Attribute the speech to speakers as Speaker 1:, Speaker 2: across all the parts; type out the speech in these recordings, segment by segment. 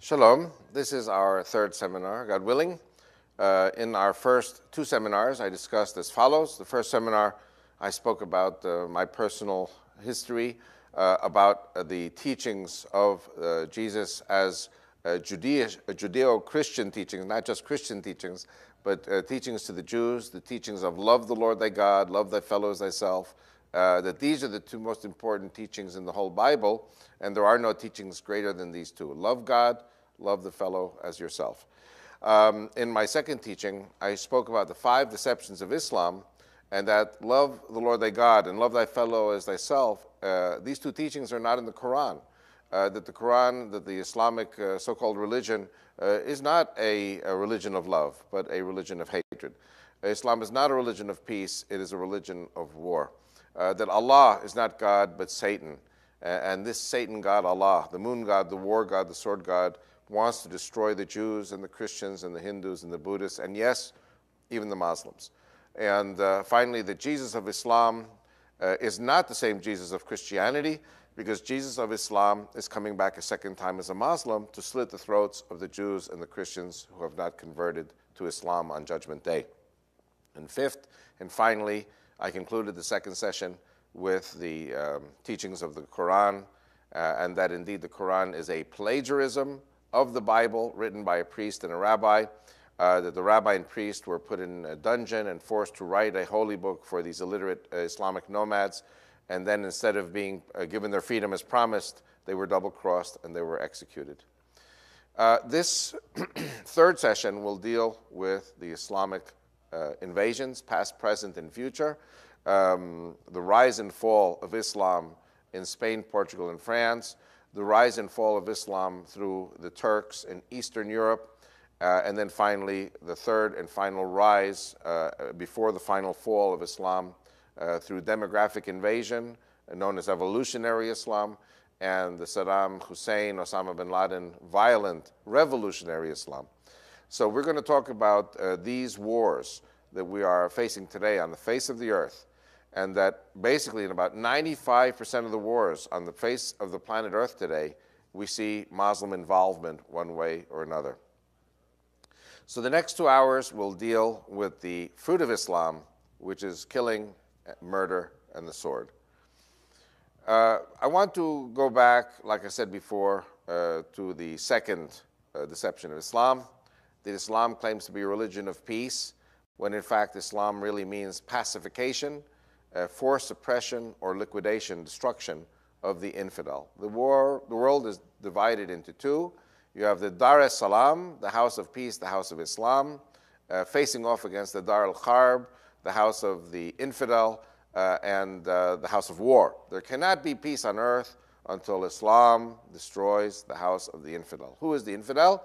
Speaker 1: Shalom. This is our third seminar, God willing. In our first two seminars, I discussed as follows. The first seminar, I spoke about my personal history, about the teachings of Jesus as Judeo-Christian teachings, not just Christian teachings, but teachings to the Jews, the teachings of love the Lord thy God, love thy fellow as thyself, that these are the two most important teachings in the whole Bible, and there are no teachings greater than these two. Love God, love the fellow as yourself. In my second teaching, I spoke about the 5 deceptions of Islam, and that love the Lord thy God and love thy fellow as thyself, these two teachings are not in the Quran. That the Quran, that the Islamic so-called religion, is not a religion of love, but a religion of hatred. Islam is not a religion of peace, it is a religion of war. That Allah is not God, but Satan. And this Satan God, Allah, the moon God, the war God, the sword God, wants to destroy the Jews and the Christians and the Hindus and the Buddhists, and yes, even the Muslims. And finally, the Jesus of Islam is not the same Jesus of Christianity, because Jesus of Islam is coming back a second time as a Muslim to slit the throats of the Jews and the Christians who have not converted to Islam on Judgment Day. And fifth, and finally, I concluded the second session with the teachings of the Quran, and that indeed the Quran is a plagiarism of the Bible written by a priest and a rabbi, that the rabbi and priest were put in a dungeon and forced to write a holy book for these illiterate Islamic nomads, and then instead of being given their freedom as promised, they were double-crossed and they were executed. This third session will deal with the Islamic invasions, past, present, and future, the rise and fall of Islam in Spain, Portugal, and France, the rise and fall of Islam through the Turks in Eastern Europe, and then finally the third and final rise before the final fall of Islam through demographic invasion, known as evolutionary Islam, and the Saddam Hussein, Osama bin Laden, violent revolutionary Islam. So we're going to talk about these wars that we are facing today on the face of the earth, and that basically in about 95% of the wars on the face of the planet Earth today, we see Muslim involvement one way or another. So the next 2 hours will deal with the fruit of Islam, which is killing, murder, and the sword. I want to go back, like I said before, to the second deception of Islam, that Islam claims to be a religion of peace, when in fact Islam really means pacification, forced suppression, or liquidation, destruction of the infidel. The world is divided into two. You have the Dar es-Salam, the house of peace, the house of Islam, facing off against the Dar al-Harb, the house of the infidel, and the house of war. There cannot be peace on earth until Islam destroys the house of the infidel. Who is the infidel?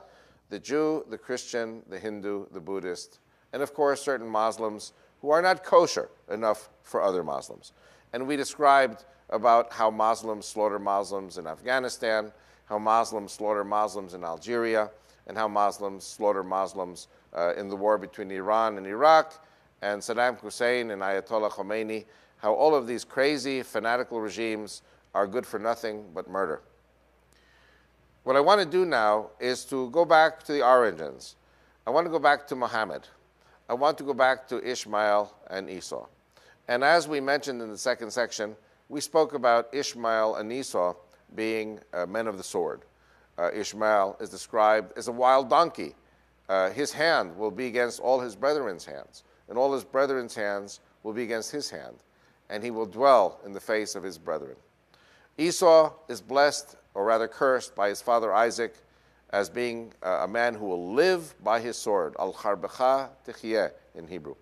Speaker 1: The Jew, the Christian, the Hindu, the Buddhist, and of course certain Muslims who are not kosher enough for other Muslims. And we described about how Muslims slaughter Muslims in Afghanistan, how Muslims slaughter Muslims in Algeria, and how Muslims slaughter Muslims in the war between Iran and Iraq, and Saddam Hussein and Ayatollah Khomeini, how all of these crazy, fanatical regimes are good for nothing but murder. What I want to do now is to go back to the origins. I want to go back to Muhammad. I want to go back to Ishmael and Esau. And as we mentioned in the second section, we spoke about Ishmael and Esau being men of the sword. Ishmael is described as a wild donkey. His hand will be against all his brethren's hands, and all his brethren's hands will be against his hand, and he will dwell in the face of his brethren. Esau is blessed, or rather cursed, by his father Isaac as being a man who will live by his sword, al-Kharbacha Techiyeh in Hebrew.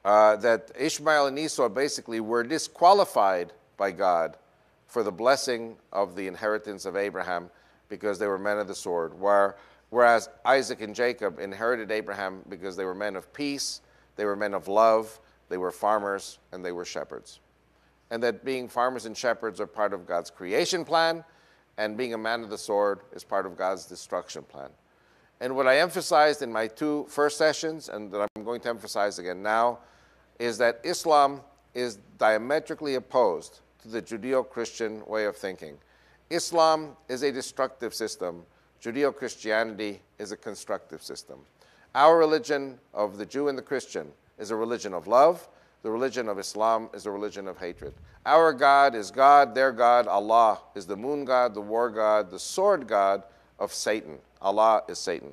Speaker 1: That Ishmael and Esau basically were disqualified by God for the blessing of the inheritance of Abraham because they were men of the sword, whereas Isaac and Jacob inherited Abraham because they were men of peace, they were men of love, they were farmers, and they were shepherds. And that being farmers and shepherds are part of God's creation plan, and being a man of the sword is part of God's destruction plan. And what I emphasized in my two first sessions, and that I'm going to emphasize again now, is that Islam is diametrically opposed to the Judeo-Christian way of thinking. Islam is a destructive system Judeo-Christianity is a constructive system. Our religion of the Jew and the Christian is a religion of love. The religion of Islam is a religion of hatred. Our God is God, their God, Allah, is the moon god, the war god, the sword god of Satan. Allah is Satan.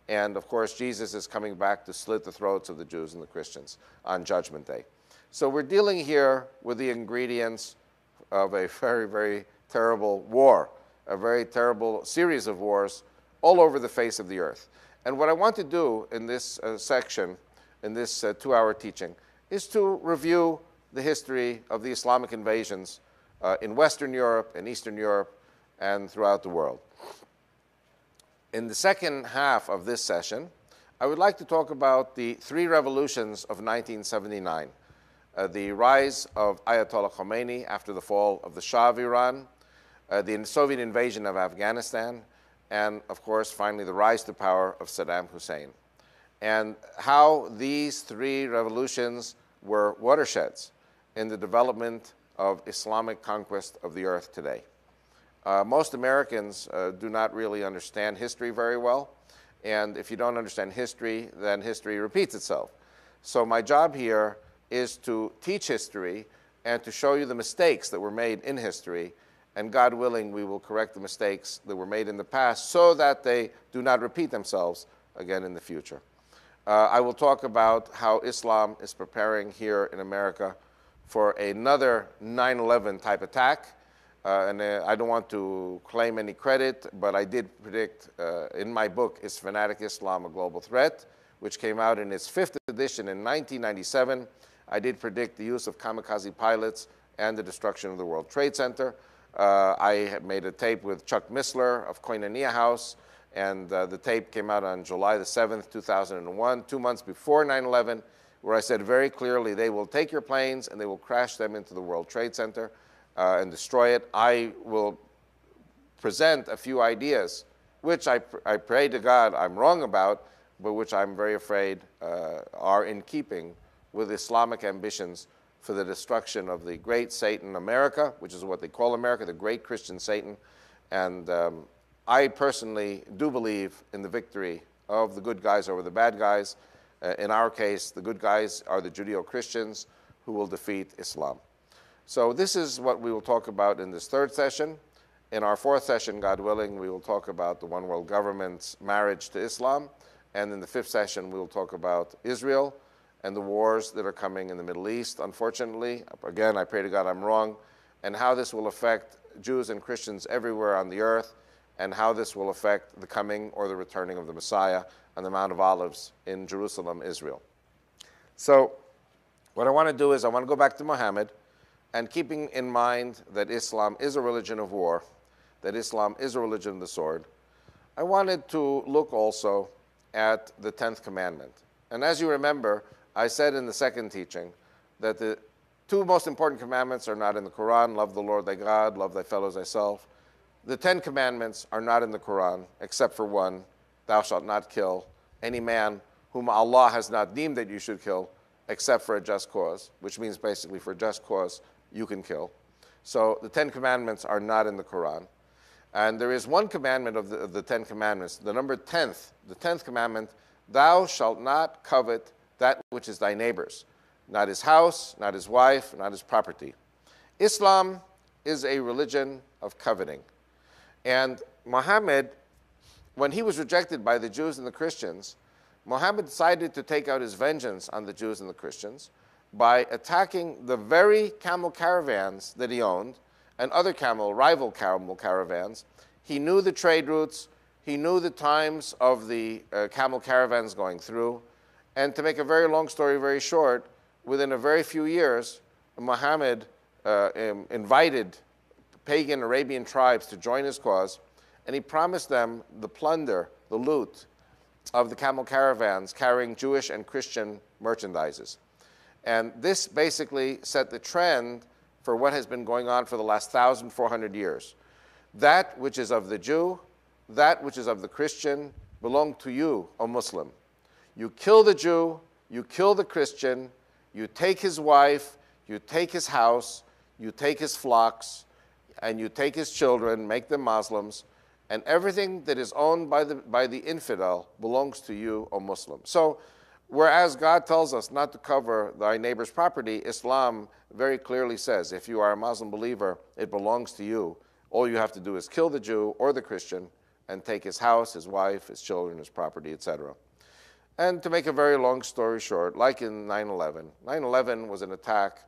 Speaker 1: And of course, Jesus is coming back to slit the throats of the Jews and the Christians on Judgment Day. So we're dealing here with the ingredients of a very, very terrible war, a very terrible series of wars all over the face of the earth. And what I want to do in this section, in this 2-hour teaching, is to review the history of the Islamic invasions in Western Europe, in Eastern Europe, and throughout the world. In the second half of this session, I would like to talk about the 3 revolutions of 1979. The rise of Ayatollah Khomeini after the fall of the Shah of Iran, the Soviet invasion of Afghanistan, and of course, finally, the rise to power of Saddam Hussein. And how these 3 revolutions were watersheds in the development of Islamic conquest of the earth today. Most Americans do not really understand history very well, and if you don't understand history, then history repeats itself. So my job here is to teach history and to show you the mistakes that were made in history, and God willing, we will correct the mistakes that were made in the past so that they do not repeat themselves again in the future. I will talk about how Islam is preparing here in America for another 9/11 type attack. And I don't want to claim any credit, but I did predict in my book, Is Fanatic Islam a Global Threat?, which came out in its 5th edition in 1997. I did predict the use of kamikaze pilots and the destruction of the World Trade Center. I made a tape with Chuck Missler of Koinonia House, and the tape came out on July the 7th, 2001, 2 months before 9/11, where I said very clearly, they will take your planes and they will crash them into the World Trade Center and destroy it. I will present a few ideas, which I pray to God I'm wrong about, but which I'm very afraid are in keeping with Islamic ambitions for the destruction of the great Satan America, which is what they call America, the great Christian Satan. And I personally do believe in the victory of the good guys over the bad guys. In our case, the good guys are the Judeo-Christians who will defeat Islam. So this is what we will talk about in this 3rd session. In our 4th session, God willing, we will talk about the one world government's marriage to Islam. And in the 5th session, we will talk about Israel and the wars that are coming in the Middle East, unfortunately. Again, I pray to God I'm wrong. And how this will affect Jews and Christians everywhere on the earth, and how this will affect the coming or the returning of the Messiah on the Mount of Olives in Jerusalem, Israel. So what I want to do is I want to go back to Muhammad, and keeping in mind that Islam is a religion of war, that Islam is a religion of the sword, I wanted to look also at the 10th commandment. And as you remember, I said in the 2nd teaching that the 2 most important commandments are not in the Quran: love the Lord thy God, love thy fellow as thyself. The 10 commandments are not in the Quran, except for one: thou shalt not kill any man whom Allah has not deemed that you should kill, except for a just cause, which means basically for a just cause, you can kill. So the 10 commandments are not in the Quran. And there is one commandment of the 10 commandments, the number 10th, the 10th commandment: thou shalt not covet that which is thy neighbor's, not his house, not his wife, not his property. Islam is a religion of coveting. And Muhammad, when he was rejected by the Jews and the Christians, Muhammad decided to take out his vengeance on the Jews and the Christians by attacking the very camel caravans that he owned and other rival camel caravans. He knew the trade routes. He knew the times of the camel caravans going through. And to make a very long story very short, within a very few years, Muhammad invited pagan Arabian tribes to join his cause, and he promised them the plunder, the loot of the camel caravans carrying Jewish and Christian merchandises. And this basically set the trend for what has been going on for the last 1,400 years. That which is of the Jew, that which is of the Christian, belong to you, O Muslim. You kill the Jew, you kill the Christian, you take his wife, you take his house, you take his flocks, and you take his children, make them Muslims, and everything that is owned by the infidel belongs to you, O Muslim. So, whereas God tells us not to cover thy neighbor's property, Islam very clearly says, if you are a Muslim believer, it belongs to you. All you have to do is kill the Jew or the Christian and take his house, his wife, his children, his property, etc. And to make a very long story short, like in 9/11, 9/11 was an attack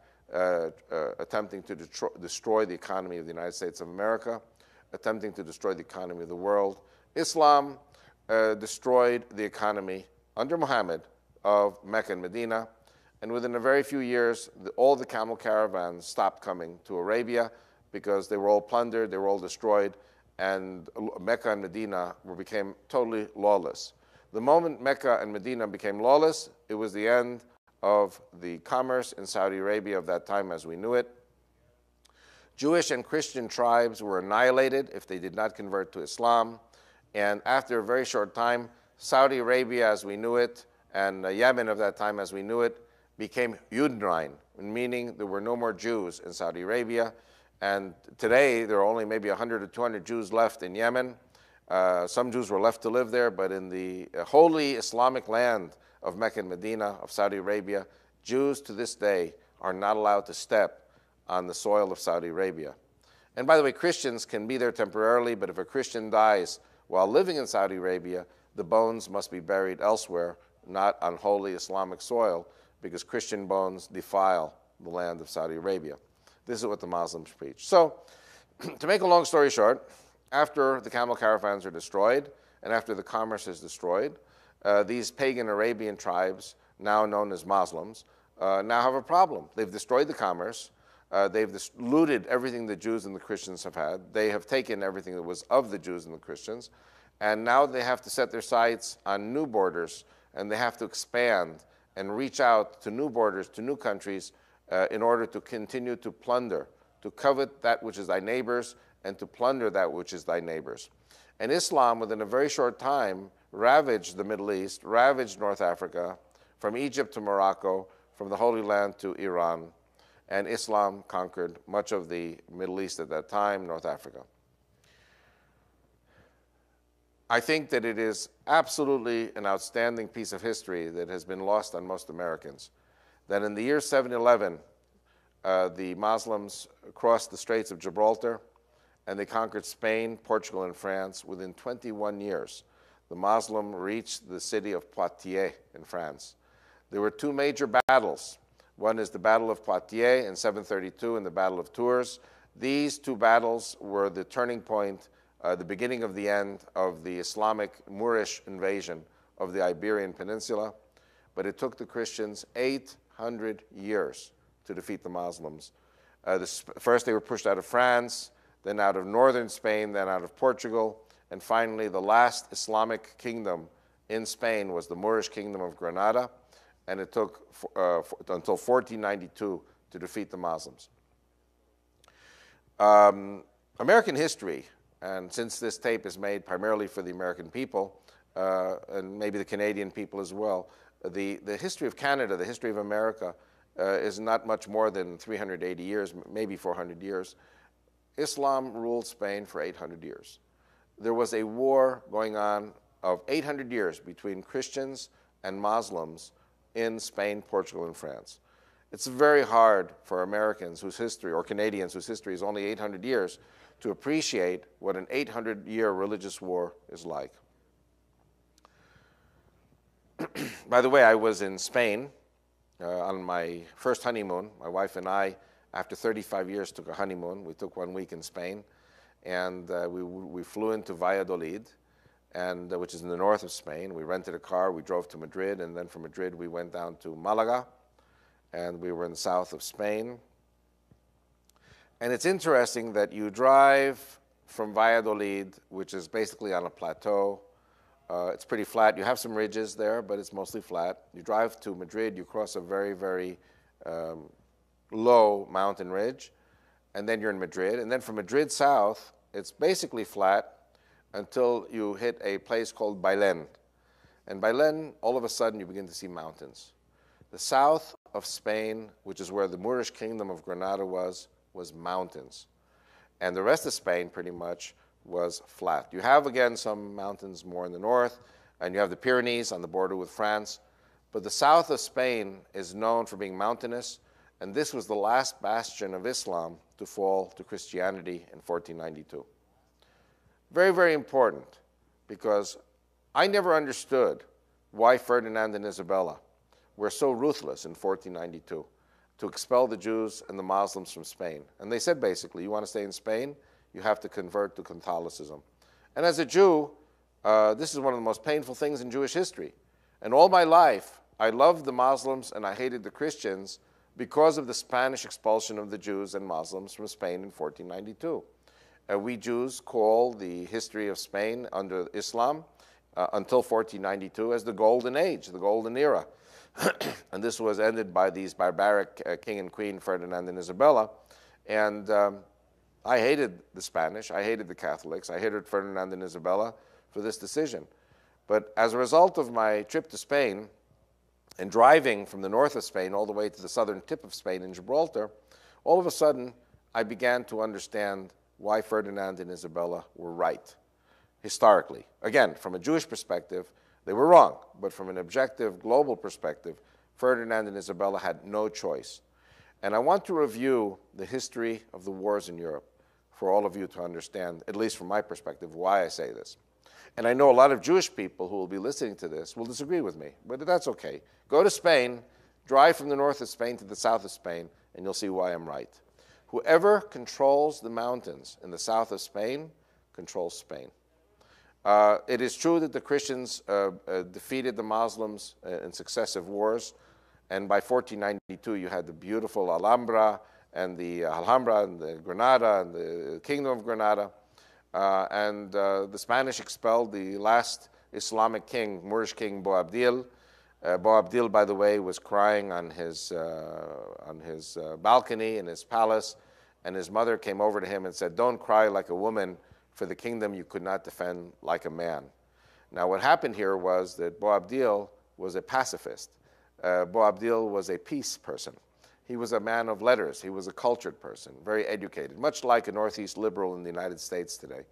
Speaker 1: attempting to destroy the economy of the United States of America, attempting to destroy the economy of the world. Islam destroyed the economy under Muhammad of Mecca and Medina, and within a very few years, all the camel caravans stopped coming to Arabia because they were all plundered, they were all destroyed, and Mecca and Medina became totally lawless. The moment Mecca and Medina became lawless, it was the end of the commerce in Saudi Arabia of that time as we knew it. Jewish and Christian tribes were annihilated if they did not convert to Islam. And after a very short time, Saudi Arabia as we knew it, and Yemen of that time as we knew it, became Judenrein, meaning there were no more Jews in Saudi Arabia. And today, there are only maybe 100 or 200 Jews left in Yemen. Some Jews were left to live there, but in the holy Islamic land of Mecca and Medina, of Saudi Arabia, Jews to this day are not allowed to step on the soil of Saudi Arabia. And by the way, Christians can be there temporarily, but if a Christian dies while living in Saudi Arabia, the bones must be buried elsewhere, not on holy Islamic soil, because Christian bones defile the land of Saudi Arabia. This is what the Muslims preach. So, to make a long story short, after the camel caravans are destroyed and after the commerce is destroyed, these pagan Arabian tribes, now known as Muslims, now have a problem. They've destroyed the commerce. They've looted everything the Jews and the Christians have had. They have taken everything that was of the Jews and the Christians. And now they have to set their sights on new borders, and they have to expand and reach out to new borders, to new countries, in order to continue to plunder, to covet that which is thy neighbor's, and to plunder that which is thy neighbor's. And Islam, within a very short time, ravaged the Middle East, ravaged North Africa, from Egypt to Morocco, from the Holy Land to Iran. And Islam conquered much of the Middle East at that time, North Africa. I think that it is absolutely an outstanding piece of history that has been lost on most Americans. That in the year 711, the Muslims crossed the Straits of Gibraltar, and they conquered Spain, Portugal, and France within 21 years. The Muslim reached the city of Poitiers in France. There were two major battles. One is the Battle of Poitiers in 732 and the Battle of Tours. These two battles were the turning point, the beginning of the end of the Islamic Moorish invasion of the Iberian Peninsula. But it took the Christians 800 years to defeat the Muslims. First they were pushed out of France, then out of northern Spain, then out of Portugal, and finally the last Islamic kingdom in Spain was the Moorish kingdom of Granada, and it took until 1492 to defeat the Muslims. American history, and since this tape is made primarily for the American people, and maybe the Canadian people as well, the history of Canada, the history of America, is not much more than 380 years, maybe 400 years. Islam ruled Spain for 800 years. There was a war going on of 800 years between Christians and Muslims in Spain, Portugal, and France. It's very hard for Americans whose history, or Canadians whose history is only 800 years, to appreciate what an 800-year religious war is like. By the way, I was in Spain on my first honeymoon. My wife and I, after 35 years, took a honeymoon. We took 1 week in Spain, and we flew into Valladolid, and which is in the north of Spain. We rented a car, we drove to Madrid, and then from Madrid we went down to Malaga, and we were in the south of Spain. And it's interesting that you drive from Valladolid, which is basically on a plateau. It's pretty flat. You have some ridges there, but it's mostly flat. You drive to Madrid, you cross a very, very low mountain ridge, and then you're in Madrid. And then from Madrid south, it's basically flat until you hit a place called Bailén. And Bailén, all of a sudden, you begin to see mountains. The south of Spain, which is where the Moorish kingdom of Granada was mountains. And the rest of Spain, pretty much, was flat. You have, again, some mountains more in the north, and you have the Pyrenees on the border with France. But the south of Spain is known for being mountainous, and this was the last bastion of Islam to fall to Christianity in 1492. Very, very important, because I never understood why Ferdinand and Isabella were so ruthless in 1492 to expel the Jews and the Muslims from Spain. And they said, basically, you want to stay in Spain, you have to convert to Catholicism. And as a Jew, this is one of the most painful things in Jewish history. And all my life, I loved the Muslims and I hated the Christians because of the Spanish expulsion of the Jews and Muslims from Spain in 1492. We Jews call the history of Spain under Islam until 1492 as the Golden Age, the Golden Era. And this was ended by these barbaric king and queen, Ferdinand and Isabella. And I hated the Spanish, I hated the Catholics, I hated Ferdinand and Isabella for this decision. But as a result of my trip to Spain and driving from the north of Spain all the way to the southern tip of Spain in Gibraltar, all of a sudden I began to understand why Ferdinand and Isabella were right, historically. Again, from a Jewish perspective, they were wrong, but from an objective, global perspective, Ferdinand and Isabella had no choice. And I want to review the history of the wars in Europe for all of you to understand, at least from my perspective, why I say this. And I know a lot of Jewish people who will be listening to this will disagree with me, but that's okay. Go to Spain, drive from the north of Spain to the south of Spain, and you'll see why I'm right. Whoever controls the mountains in the south of Spain controls Spain. It is true that the Christians defeated the Muslims in successive wars, and by 1492 you had the beautiful Alhambra and the Granada and the Kingdom of Granada, and the Spanish expelled the last Islamic king, Moorish king Boabdil. Boabdil, by the way, was crying on his balcony in his palace, and his mother came over to him and said, "Don't cry like a woman for the kingdom you could not defend like a man." Now, what happened here was that Boabdil was a pacifist. Boabdil was a peace person. He was a man of letters. He was a cultured person, very educated, much like a Northeast liberal in the United States today.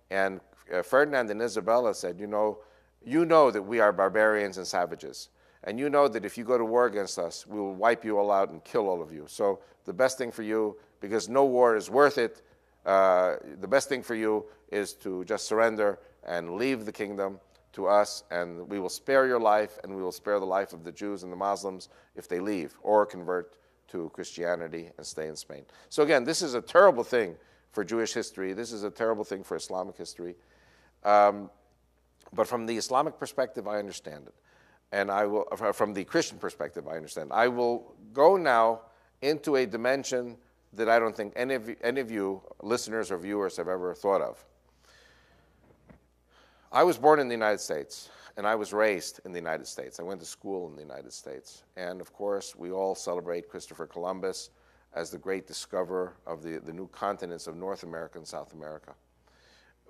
Speaker 1: And Ferdinand and Isabella said, you know that we are barbarians and savages. And you know that if you go to war against us, we will wipe you all out and kill all of you. So the best thing for you, because no war is worth it, the best thing for you is to just surrender and leave the kingdom to us, and we will spare your life, and we will spare the life of the Jews and the Muslims if they leave or convert to Christianity and stay in Spain. So again, this is a terrible thing for Jewish history. This is a terrible thing for Islamic history. But from the Islamic perspective, I understand it. And I will, from the Christian perspective, I understand. I will go now into a dimension that I don't think any of you, listeners or viewers, have ever thought of. I was born in the United States, and I was raised in the United States. I went to school in the United States. And of course, we all celebrate Christopher Columbus as the great discoverer of the new continents of North America and South America.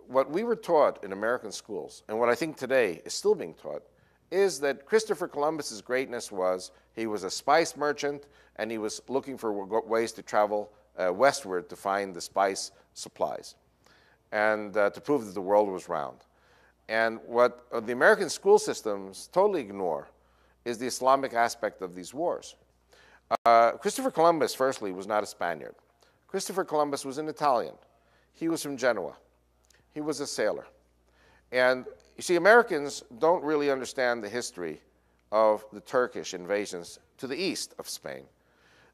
Speaker 1: What we were taught in American schools, and what I think today is still being taught, is that Christopher Columbus's greatness was he was a spice merchant, and he was looking for ways to travel westward to find the spice supplies, and to prove that the world was round. And what the American school systems totally ignore is the Islamic aspect of these wars. Christopher Columbus, firstly, was not a Spaniard. Christopher Columbus was an Italian. He was from Genoa. He was a sailor. And you see, Americans don't really understand the history of the Turkish invasions to the east of Spain.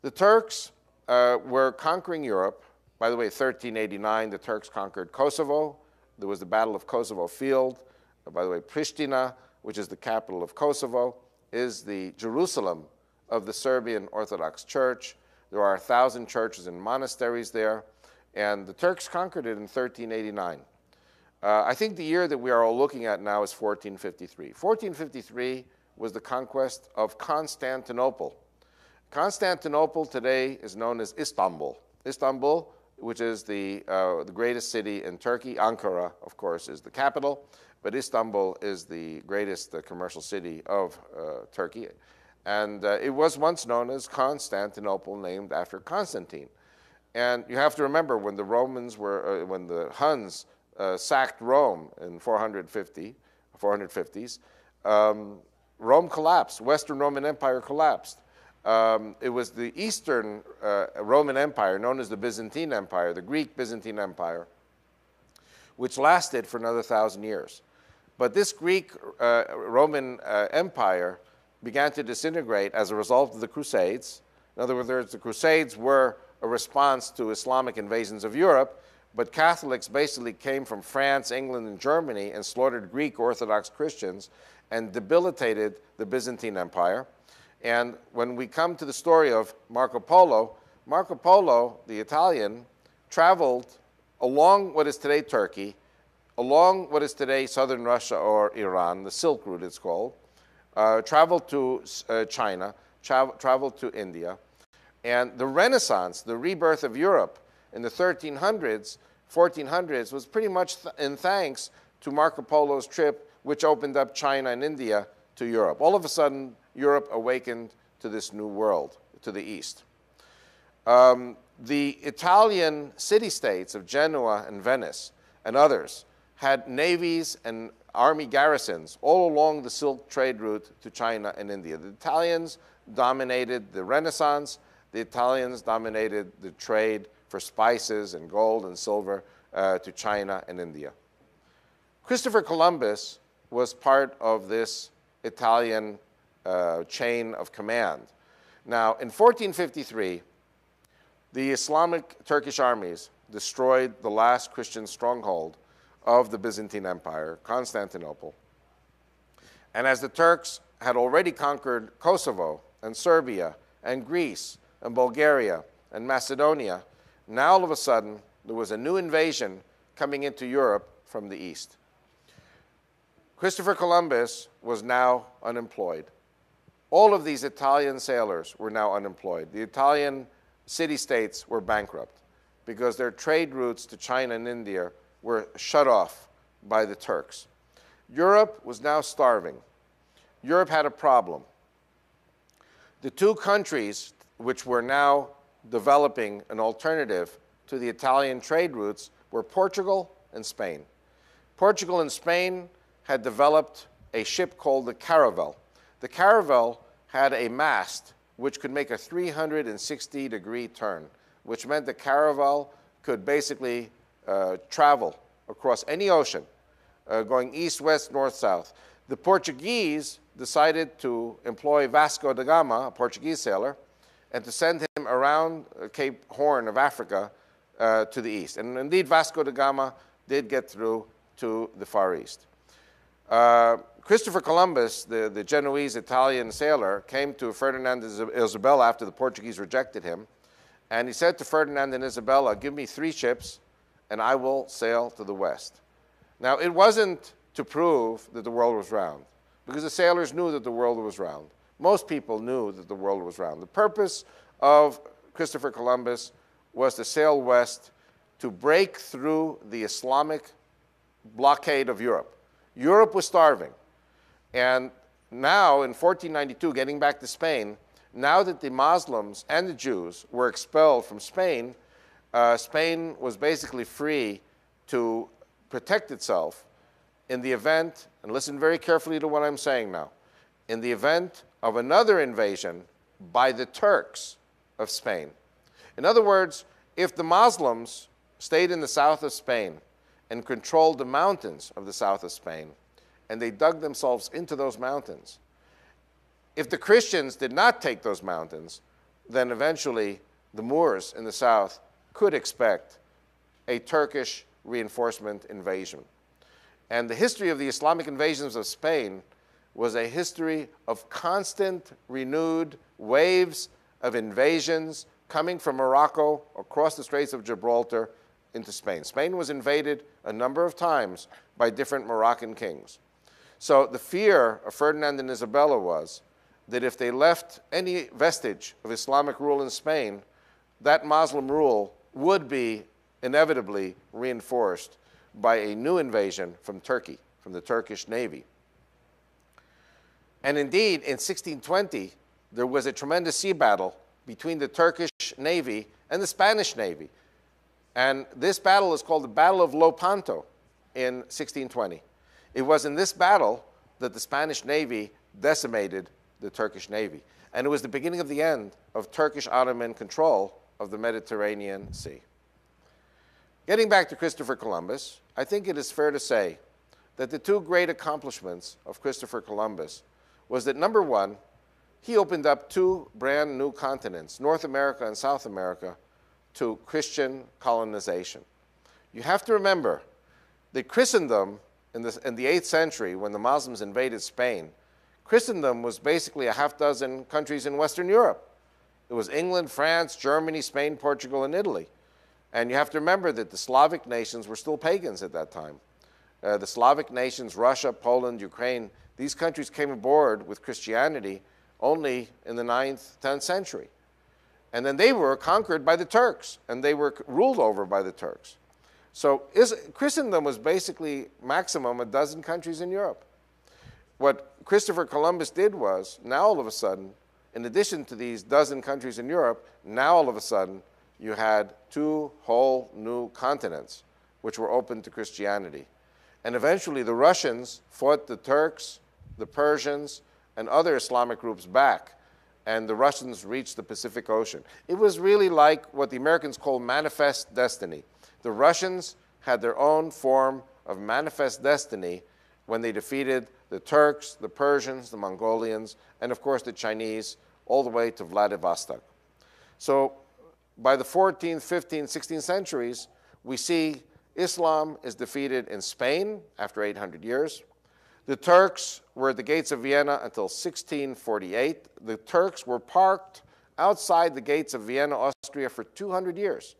Speaker 1: The Turks were conquering Europe. By the way, 1389, the Turks conquered Kosovo. There was the Battle of Kosovo Field. By the way, Pristina, which is the capital of Kosovo, is the Jerusalem of the Serbian Orthodox Church. There are 1,000 churches and monasteries there. And the Turks conquered it in 1389. I think the year that we are all looking at now is 1453. 1453 was the conquest of Constantinople. Constantinople today is known as Istanbul. Istanbul, which is the greatest city in Turkey. Ankara, of course, is the capital, but Istanbul is the greatest commercial city of Turkey. And it was once known as Constantinople, named after Constantine. And you have to remember, when the Romans were, when the Huns sacked Rome in 450s, Rome collapsed. Western Roman Empire collapsed. It was the Eastern Roman Empire, known as the Byzantine Empire, the Greek Byzantine Empire, which lasted for another 1,000 years. But this Greek Roman Empire began to disintegrate as a result of the Crusades. In other words, the Crusades were a response to Islamic invasions of Europe, but Catholics basically came from France, England, and Germany and slaughtered Greek Orthodox Christians and debilitated the Byzantine Empire. And when we come to the story of Marco Polo, the Italian, traveled along what is today Turkey, along what is today southern Russia or Iran, the Silk Route it's called, traveled to China, traveled to India. And the Renaissance, the rebirth of Europe in the 1300s, 1400s, was pretty much in thanks to Marco Polo's trip, which opened up China and India to Europe. All of a sudden, Europe awakened to this new world, to the east. The Italian city-states of Genoa and Venice and others had navies and army garrisons all along the Silk trade route to China and India. The Italians dominated the Renaissance. The Italians dominated the trade for spices and gold and silver to China and India. Christopher Columbus was part of this Italian chain of command. Now, in 1453, the Islamic Turkish armies destroyed the last Christian stronghold of the Byzantine Empire, Constantinople. And as the Turks had already conquered Kosovo and Serbia and Greece and Bulgaria and Macedonia, now all of a sudden there was a new invasion coming into Europe from the east. Christopher Columbus was now unemployed. All of these Italian sailors were now unemployed. The Italian city-states were bankrupt because their trade routes to China and India were shut off by the Turks. Europe was now starving. Europe had a problem. The two countries which were now developing an alternative to the Italian trade routes were Portugal and Spain. Portugal and Spain had developed a ship called the Caravel. The Caravel had a mast which could make a 360-degree turn, which meant the Caravel could basically travel across any ocean, going east, west, north, south. The Portuguese decided to employ Vasco da Gama, a Portuguese sailor, and to send him around Cape Horn of Africa to the east. And indeed, Vasco da Gama did get through to the Far East. Christopher Columbus, the Genoese-Italian sailor, came to Ferdinand and Isabella after the Portuguese rejected him, and he said to Ferdinand and Isabella, "Give me 3 ships, and I will sail to the west." Now, it wasn't to prove that the world was round, because the sailors knew that the world was round. Most people knew that the world was round. The purpose of Christopher Columbus was to sail west to break through the Islamic blockade of Europe. Europe was starving. And now, in 1492, getting back to Spain, now that the Muslims and the Jews were expelled from Spain, Spain was basically free to protect itself in the event, and listen very carefully to what I'm saying now, in the event of another invasion by the Turks of Spain. In other words, if the Muslims stayed in the south of Spain and controlled the mountains of the south of Spain, and they dug themselves into those mountains, if the Christians did not take those mountains, then eventually the Moors in the south could expect a Turkish reinforcement invasion. And the history of the Islamic invasions of Spain was a history of constant, renewed waves of invasions coming from Morocco across the Straits of Gibraltar into Spain. Spain was invaded a number of times by different Moroccan kings. So the fear of Ferdinand and Isabella was that if they left any vestige of Islamic rule in Spain, that Muslim rule would be inevitably reinforced by a new invasion from Turkey, from the Turkish Navy. And indeed, in 1620, there was a tremendous sea battle between the Turkish Navy and the Spanish Navy. And this battle is called the Battle of Lepanto. in 1620. It was in this battle that the Spanish Navy decimated the Turkish Navy. And it was the beginning of the end of Turkish Ottoman control of the Mediterranean Sea. Getting back to Christopher Columbus, I think it is fair to say that the two great accomplishments of Christopher Columbus was that, number one, he opened up two brand new continents, North America and South America, to Christian colonization. You have to remember that Christendom in the 8th century, when the Muslims invaded Spain, Christendom was basically a half dozen countries in Western Europe. It was England, France, Germany, Spain, Portugal, and Italy. And you have to remember that the Slavic nations were still pagans at that time. The Slavic nations, Russia, Poland, Ukraine, these countries came aboard with Christianity only in the 9th, 10th century. And then they were conquered by the Turks, and they were ruled over by the Turks. So Christendom was basically maximum a dozen countries in Europe. What Christopher Columbus did was, now all of a sudden, in addition to these dozen countries in Europe, now all of a sudden you had two whole new continents which were open to Christianity. And eventually the Russians fought the Turks, the Persians, and other Islamic groups back, and the Russians reached the Pacific Ocean. It was really like what the Americans call manifest destiny. The Russians had their own form of manifest destiny when they defeated the Turks, the Persians, the Mongolians, and of course the Chinese, all the way to Vladivostok. So by the 14th, 15th, 16th centuries, we see Islam is defeated in Spain after 800 years. The Turks were at the gates of Vienna until 1648. The Turks were parked outside the gates of Vienna, Austria for 200 years.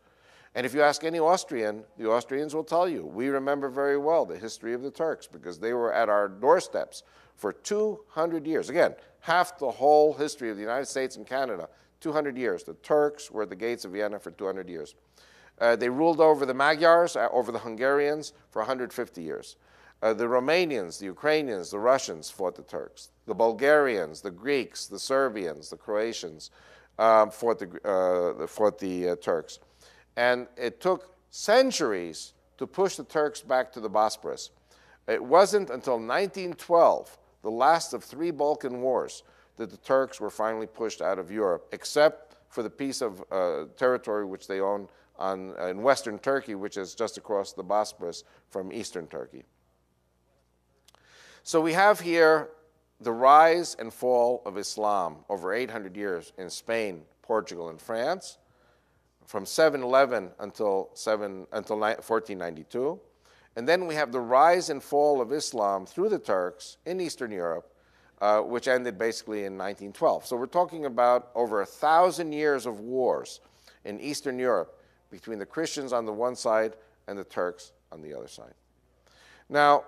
Speaker 1: And if you ask any Austrian, the Austrians will tell you, we remember very well the history of the Turks because they were at our doorsteps for 200 years. Again, half the whole history of the United States and Canada, 200 years. The Turks were at the gates of Vienna for 200 years. They ruled over the Magyars, over the Hungarians for 150 years. The Romanians, the Ukrainians, the Russians fought the Turks. The Bulgarians, the Greeks, the Serbians, the Croatians fought the Turks. And it took centuries to push the Turks back to the Bosporus. It wasn't until 1912, the last of 3 Balkan wars, that the Turks were finally pushed out of Europe, except for the piece of territory which they own in western Turkey, which is just across the Bosporus from eastern Turkey. So we have here the rise and fall of Islam over 800 years in Spain, Portugal, and France, from 711 until 1492. And then we have the rise and fall of Islam through the Turks in Eastern Europe, which ended basically in 1912. So we're talking about over 1,000 years of wars in Eastern Europe between the Christians on the one side and the Turks on the other side. Now,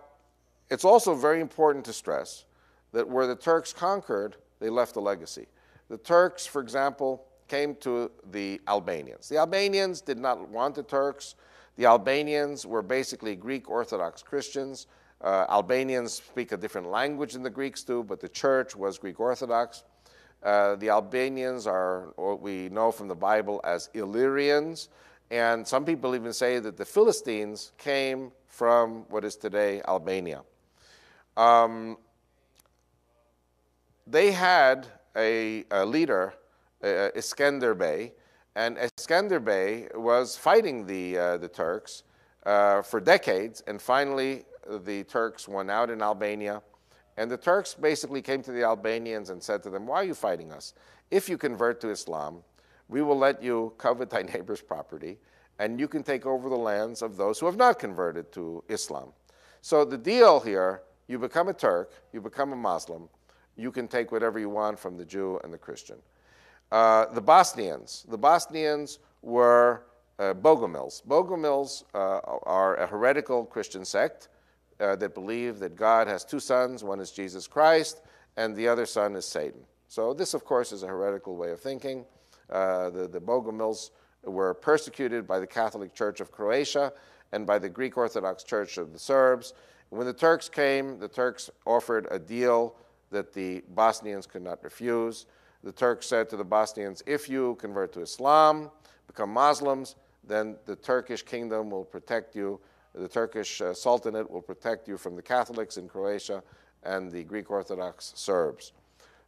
Speaker 1: it's also very important to stress that where the Turks conquered, they left a legacy. The Turks, for example, came to the Albanians. The Albanians did not want the Turks. The Albanians were basically Greek Orthodox Christians. Albanians speak a different language than the Greeks do, but the church was Greek Orthodox. The Albanians are what we know from the Bible as Illyrians, and some people even say that the Philistines came from what is today Albania. They had a leader, Iskender Bey, and Iskender Bey was fighting the Turks for decades, and finally the Turks won out in Albania. And the Turks basically came to the Albanians and said to them, why are you fighting us? If you convert to Islam, we will let you covet thy neighbor's property, and you can take over the lands of those who have not converted to Islam. So the deal here, you become a Turk, you become a Muslim, you can take whatever you want from the Jew and the Christian. The Bosnians were Bogomils. Bogomils are a heretical Christian sect that believe that God has 2 sons. One is Jesus Christ, and the other son is Satan. So this, of course, is a heretical way of thinking. The Bogomils were persecuted by the Catholic Church of Croatia and by the Greek Orthodox Church of the Serbs. When the Turks came, the Turks offered a deal that the Bosnians could not refuse. The Turks said to the Bosnians, if you convert to Islam, become Muslims, then the Turkish kingdom will protect you The Turkish Sultanate will protect you from the Catholics in Croatia and the Greek Orthodox Serbs.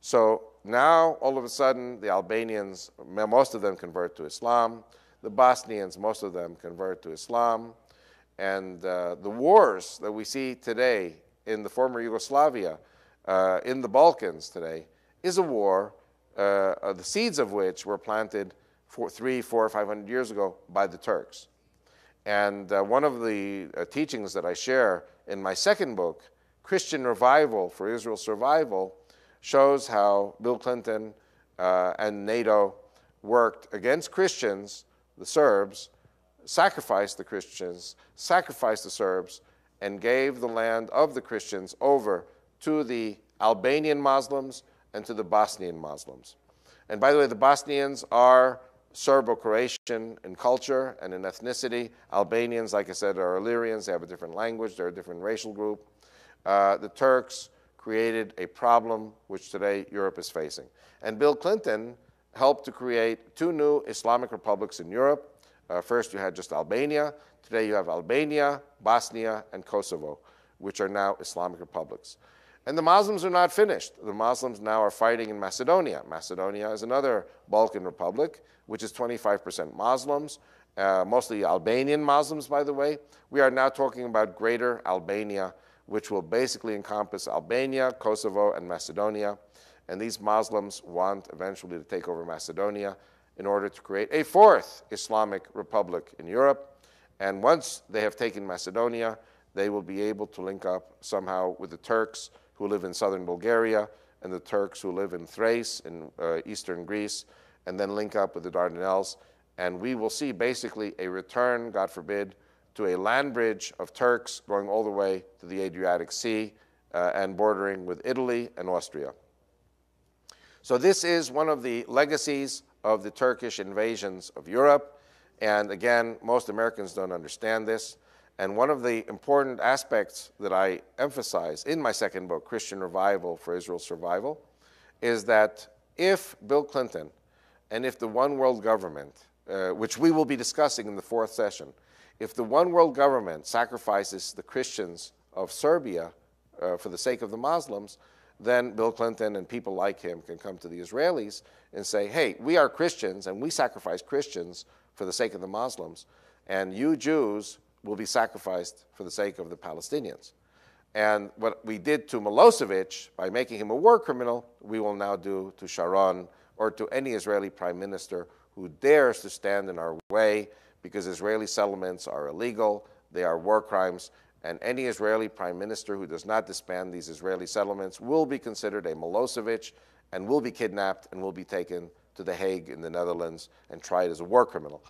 Speaker 1: So now, all of a sudden, the Albanians, most of them convert to Islam. The Bosnians, most of them convert to Islam. And the wars that we see today in the former Yugoslavia, in the Balkans today, is a war, the seeds of which were planted 300, 400, 500 years ago by the Turks. And one of the teachings that I share in my second book, Christian Revival for Israel's Survival, shows how Bill Clinton and NATO worked against Christians, the Serbs, sacrificed the Christians, sacrificed the Serbs, and gave the land of the Christians over to the Albanian Muslims and to the Bosnian Muslims. And by the way, the Bosnians are Serbo-Croatian in culture and in ethnicity. Albanians, like I said, are Illyrians. They have a different language. They're a different racial group. The Turks created a problem which today Europe is facing. And Bill Clinton helped to create 2 new Islamic republics in Europe. First, you had just Albania. Today, you have Albania, Bosnia, and Kosovo, which are now Islamic republics. And the Muslims are not finished. The Muslims now are fighting in Macedonia. Macedonia is another Balkan republic, which is 25% Muslims, mostly Albanian Muslims, by the way. We are now talking about Greater Albania, which will basically encompass Albania, Kosovo, and Macedonia. And these Muslims want eventually to take over Macedonia in order to create a 4th Islamic republic in Europe. And once they have taken Macedonia, they will be able to link up somehow with the Turks who live in southern Bulgaria and the Turks who live in Thrace in eastern Greece, and then link up with the Dardanelles. And we will see basically a return, God forbid, to a land bridge of Turks going all the way to the Adriatic Sea and bordering with Italy and Austria. So this is one of the legacies of the Turkish invasions of Europe. And again, most Americans don't understand this. And one of the important aspects that I emphasize in my second book, Christian Revival for Israel's Survival, is that if Bill Clinton and if the one world government, which we will be discussing in the 4th session, if the one world government sacrifices the Christians of Serbia for the sake of the Muslims, then Bill Clinton and people like him can come to the Israelis and say, hey, we are Christians and we sacrifice Christians for the sake of the Muslims, and you Jews will be sacrificed for the sake of the Palestinians. And what we did to Milosevic by making him a war criminal, we will now do to Sharon or to any Israeli prime minister who dares to stand in our way, because Israeli settlements are illegal, they are war crimes, and any Israeli prime minister who does not disband these Israeli settlements will be considered a Milosevic and will be kidnapped and will be taken to The Hague in the Netherlands and tried as a war criminal.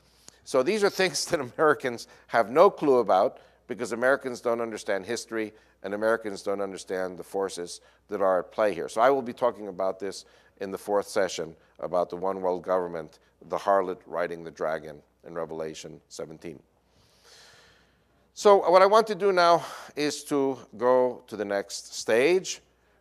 Speaker 1: So these are things that Americans have no clue about, because Americans don't understand history and Americans don't understand the forces that are at play here. So I will be talking about this in the 4th session, about the one world government, the harlot riding the dragon in Revelation 17. So what I want to do now is to go to the next stage.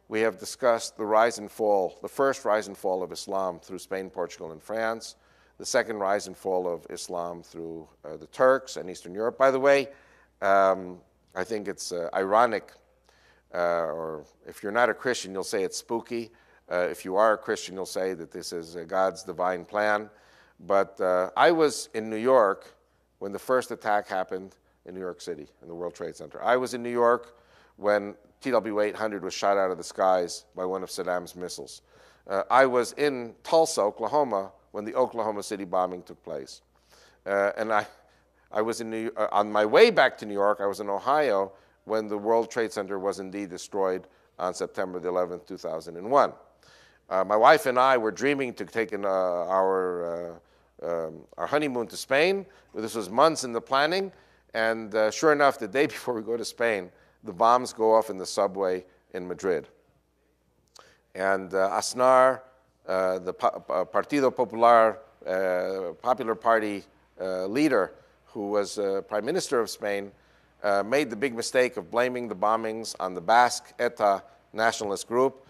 Speaker 1: We have discussed the rise and fall, the first rise and fall of Islam through Spain, Portugal, and France, the second rise and fall of Islam through the Turks and Eastern Europe. By the way, I think it's ironic, or if you're not a Christian, you'll say it's spooky. If you are a Christian, you'll say that this is God's divine plan. But I was in New York when the first attack happened in New York City, in the World Trade Center. I was in New York when TW-800 was shot out of the skies by one of Saddam's missiles. I was in Tulsa, Oklahoma, when the Oklahoma City bombing took place. And I was on my way back to New York, I was in Ohio when the World Trade Center was indeed destroyed on September the 11th, 2001. My wife and I were dreaming to take our honeymoon to Spain. This was months in the planning. And sure enough, the day before we go to Spain, the bombs go off in the subway in Madrid. And Aznar, the Partido Popular, Popular Party leader, who was Prime Minister of Spain, made the big mistake of blaming the bombings on the Basque ETA nationalist group,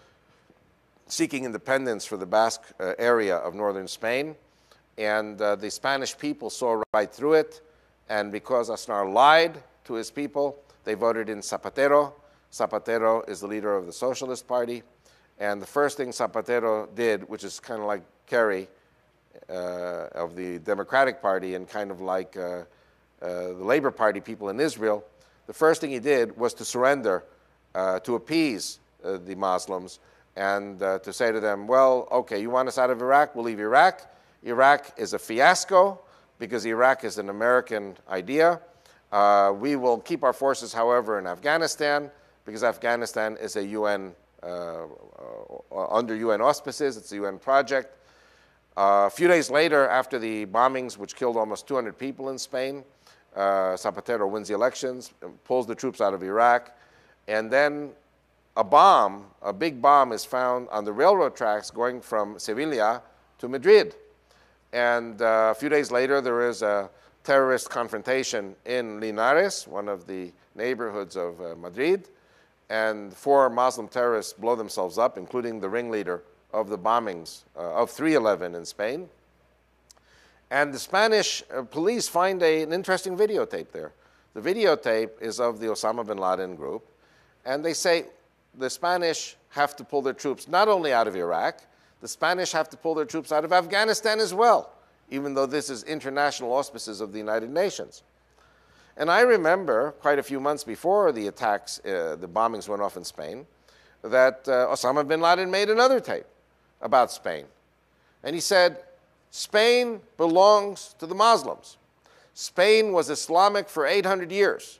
Speaker 1: seeking independence for the Basque area of northern Spain. And the Spanish people saw right through it. And because Aznar lied to his people. They voted in Zapatero. Zapatero is the leader of the Socialist Party. And the first thing Zapatero did, which is kind of like Kerry of the Democratic Party and kind of like the Labor Party people in Israel, the first thing he did was to surrender, to appease the Muslims and to say to them, well, okay, you want us out of Iraq? We'll leave Iraq. Iraq is a fiasco because Iraq is an American idea. We will keep our forces, however, in Afghanistan because Afghanistan is a UN, under UN auspices. It's a UN project. A few days later, after the bombings, which killed almost 200 people in Spain, Zapatero wins the elections, pulls the troops out of Iraq, and then a big bomb is found on the railroad tracks going from Sevilla to Madrid. And a few days later, there is a terrorist confrontation in Linares, one of the neighborhoods of Madrid, and 4 Muslim terrorists blow themselves up, including the ringleader of the bombings of 3/11 in Spain. And the Spanish police find an interesting videotape there. The videotape is of the Osama bin Laden group, and they say the Spanish have to pull their troops not only out of Iraq, the Spanish have to pull their troops out of Afghanistan as well, even though this is international auspices of the United Nations. And I remember quite a few months before the attacks, the bombings went off in Spain, that Osama bin Laden made another tape about Spain. And he said, Spain belongs to the Muslims. Spain was Islamic for 800 years,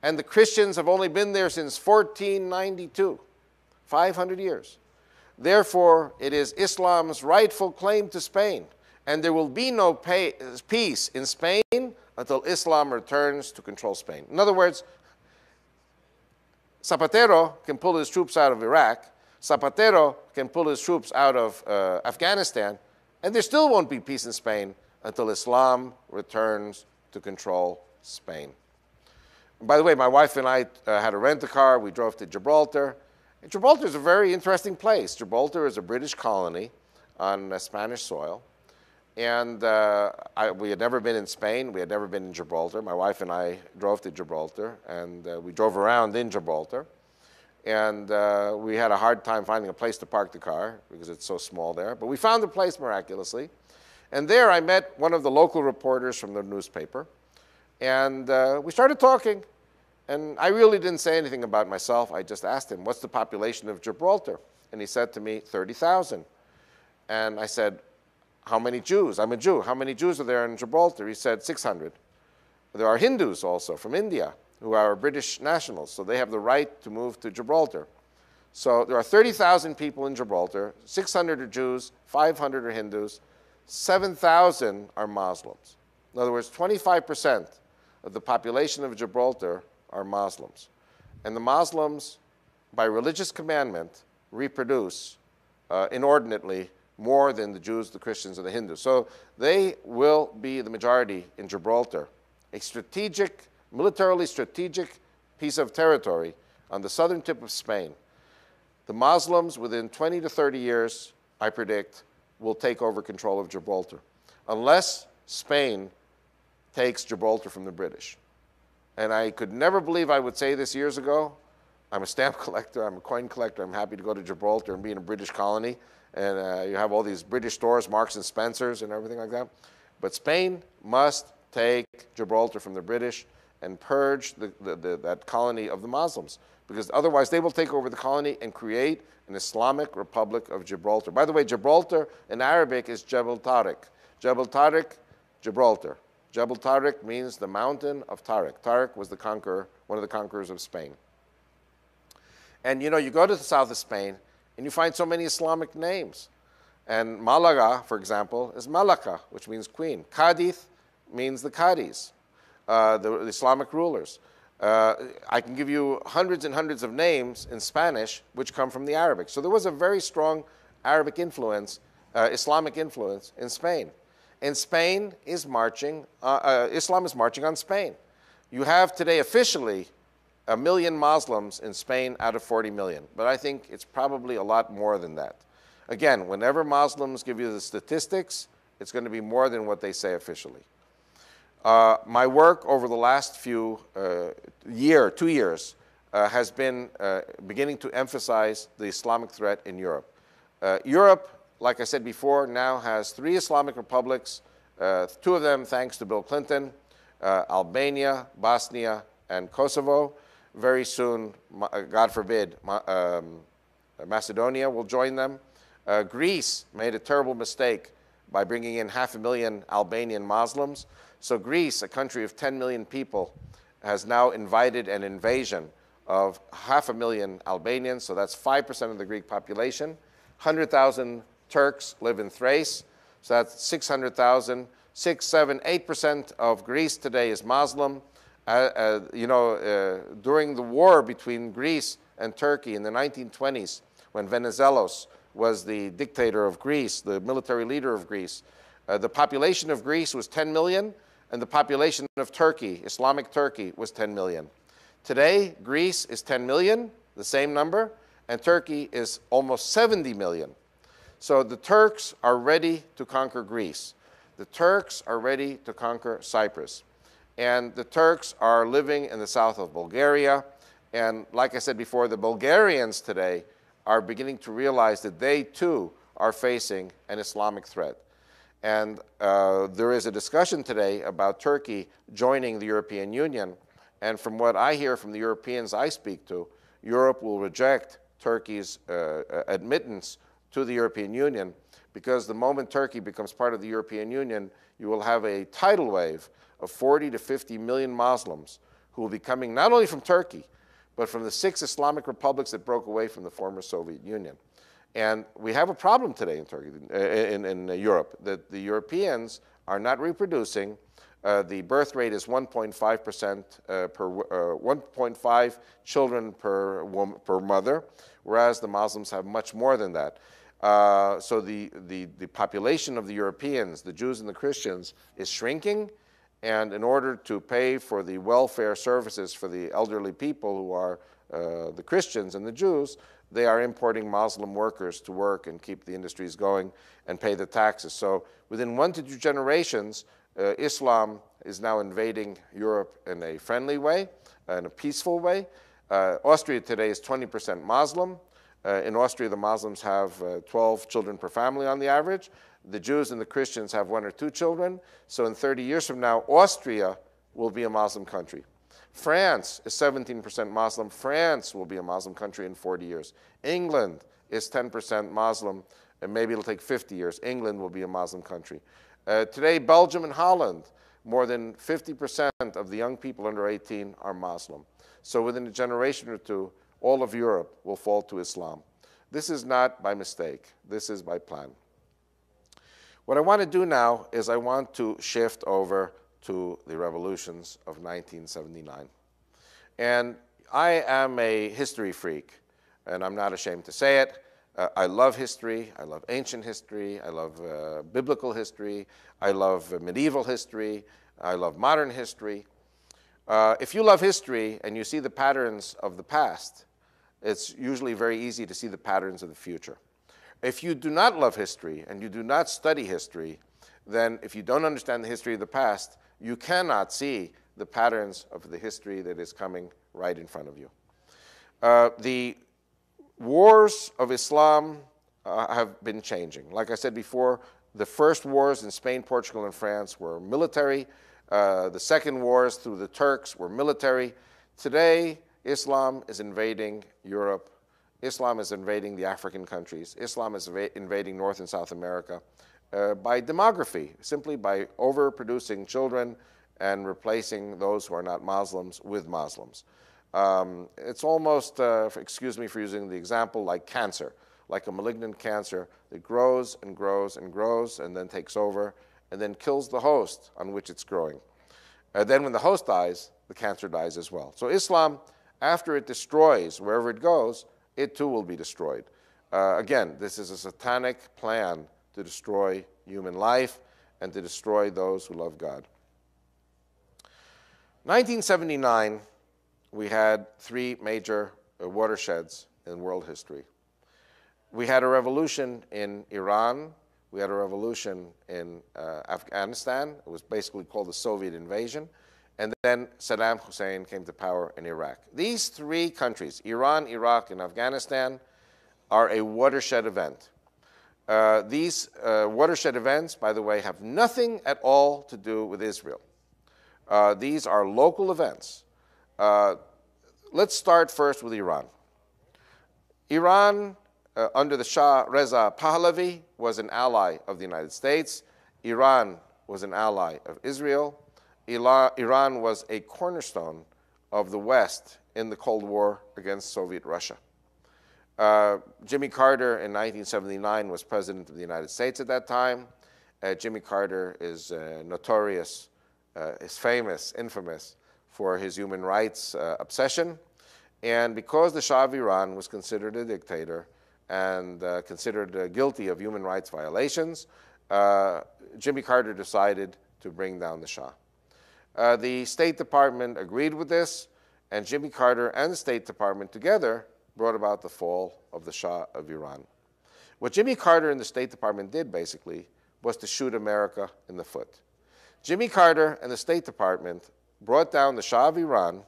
Speaker 1: and the Christians have only been there since 1492, 500 years. Therefore, it is Islam's rightful claim to Spain, and there will be no peace in Spain until Islam returns to control Spain. In other words, Zapatero can pull his troops out of Iraq, Zapatero can pull his troops out of Afghanistan, and there still won't be peace in Spain until Islam returns to control Spain. And by the way, my wife and I had to rent a car. We drove to Gibraltar. And Gibraltar is a very interesting place. Gibraltar is a British colony on Spanish soil. And we had never been in Spain. We had never been in Gibraltar. My wife and I drove to Gibraltar, and we drove around in Gibraltar. And we had a hard time finding a place to park the car because it's so small there. But we found a place miraculously. And there I met one of the local reporters from the newspaper. And we started talking. And I really didn't say anything about myself. I just asked him, what's the population of Gibraltar? And he said to me, 30,000. And I said, how many Jews? I'm a Jew. How many Jews are there in Gibraltar? He said, 600. There are Hindus also from India who are British nationals, so they have the right to move to Gibraltar. So there are 30,000 people in Gibraltar, 600 are Jews, 500 are Hindus, 7,000 are Muslims. In other words, 25% of the population of Gibraltar are Muslims. And the Muslims, by religious commandment, reproduce inordinately more than the Jews, the Christians, and the Hindus. So they will be the majority in Gibraltar, a strategic, militarily strategic piece of territory on the southern tip of Spain. The Muslims, within 20 to 30 years, I predict, will take over control of Gibraltar, unless Spain takes Gibraltar from the British. And I could never believe I would say this years ago. I'm a stamp collector, I'm a coin collector, I'm happy to go to Gibraltar and be in a British colony. And you have all these British stores, Marks and Spencers and everything like that. But Spain must take Gibraltar from the British and purge that colony of the Muslims, because otherwise they will take over the colony and create an Islamic Republic of Gibraltar. By the way, Gibraltar in Arabic is Jebel Tariq. Jebel Tariq, Gibraltar. Jebel Tariq means the mountain of Tariq. Tariq was the conqueror, one of the conquerors of Spain. And you know, you go to the south of Spain and you find so many Islamic names. And Malaga, for example, is Malaka, which means queen. Cadiz means the Qadis, the Islamic rulers. I can give you hundreds and hundreds of names in Spanish which come from the Arabic. So there was a very strong Arabic influence, Islamic influence in Spain. And Spain is marching, Islam is marching on Spain. You have today officially 1 million Muslims in Spain out of 40 million, but I think it's probably a lot more than that. Again, whenever Muslims give you the statistics, it's going to be more than what they say officially. My work over the last few 2 years, has been beginning to emphasize the Islamic threat in Europe. Europe, like I said before, now has 3 Islamic republics, 2 of them thanks to Bill Clinton, Albania, Bosnia, and Kosovo. Very soon, God forbid, Macedonia will join them. Greece made a terrible mistake by bringing in 500,000 Albanian Muslims. So Greece, a country of 10 million people, has now invited an invasion of 500,000 Albanians, so that's 5% of the Greek population. 100,000 Turks live in Thrace, so that's 600,000. 6, 7, 8% of Greece today is Muslim. During the war between Greece and Turkey in the 1920s, when Venizelos was the dictator of Greece, the military leader of Greece, the population of Greece was 10 million, and the population of Turkey, Islamic Turkey, was 10 million. Today, Greece is 10 million, the same number, and Turkey is almost 70 million. So the Turks are ready to conquer Greece. The Turks are ready to conquer Cyprus. And the Turks are living in the south of Bulgaria. And like I said before, the Bulgarians today are beginning to realize that they too are facing an Islamic threat. And there is a discussion today about Turkey joining the European Union. And from what I hear from the Europeans I speak to, Europe will reject Turkey's admittance to the European Union, because the moment Turkey becomes part of the European Union, you will have a tidal wave of 40 to 50 million Muslims who will be coming not only from Turkey, but from the 6 Islamic republics that broke away from the former Soviet Union. And we have a problem today in Turkey, in Europe, that the Europeans are not reproducing. The birth rate is 1.5% 1.5 children per mother, whereas the Muslims have much more than that. So the population of the Europeans, the Jews and the Christians, is shrinking. And in order to pay for the welfare services for the elderly people who are the Christians and the Jews, they are importing Muslim workers to work and keep the industries going and pay the taxes. So within 1 to 2 generations, Islam is now invading Europe in a friendly way, in a peaceful way. Austria today is 20% Muslim. In Austria, the Muslims have 12 children per family on the average. The Jews and the Christians have 1 or 2 children. So in 30 years from now, Austria will be a Muslim country. France is 17% Muslim. France will be a Muslim country in 40 years. England is 10% Muslim, and maybe it'll take 50 years. England will be a Muslim country. Today, Belgium and Holland, more than 50% of the young people under 18 are Muslim. So within a generation or 2, all of Europe will fall to Islam. This is not by mistake. This is by plan. What I want to do now is I want to shift over to the revolutions of 1979. And I am a history freak, and I'm not ashamed to say it. I love history. I love ancient history. I love biblical history. I love medieval history. I love modern history. If you love history and you see the patterns of the past, it's usually very easy to see the patterns of the future. If you do not love history and you do not study history, then if you don't understand the history of the past, you cannot see the patterns of the history that is coming right in front of you. The wars of Islam have been changing. Like I said before, the first wars in Spain, Portugal, and France were military. The second wars through the Turks were military. Today, Islam is invading Europe. Islam is invading the African countries. Islam is invading North and South America by demography, simply by overproducing children and replacing those who are not Muslims with Muslims. It's almost, excuse me for using the example, like cancer, like a malignant cancer that grows and grows and grows and then takes over and then kills the host on which it's growing. Then when the host dies, the cancer dies as well. So Islam, after it destroys wherever it goes, it too will be destroyed. Again, this is a satanic plan to destroy human life and to destroy those who love God. 1979, we had 3 major watersheds in world history. We had a revolution in Iran, We had a revolution in Afghanistan. It was basically called the Soviet invasion. And then Saddam Hussein came to power in Iraq. These three countries, Iran, Iraq, and Afghanistan, are a watershed event. These watershed events, by the way, have nothing at all to do with Israel. These are local events. Let's start first with Iran. Iran, under the Shah Reza Pahlavi, was an ally of the United States. Iran was an ally of Israel. Iran was a cornerstone of the West in the Cold War against Soviet Russia. Jimmy Carter in 1979 was president of the United States at that time. Jimmy Carter is notorious, is famous, infamous for his human rights obsession. And because the Shah of Iran was considered a dictator and considered guilty of human rights violations, Jimmy Carter decided to bring down the Shah. The State Department agreed with this, and Jimmy Carter and the State Department together brought about the fall of the Shah of Iran. What Jimmy Carter and the State Department did, basically, was to shoot America in the foot. Jimmy Carter and the State Department brought down the Shah of Iran,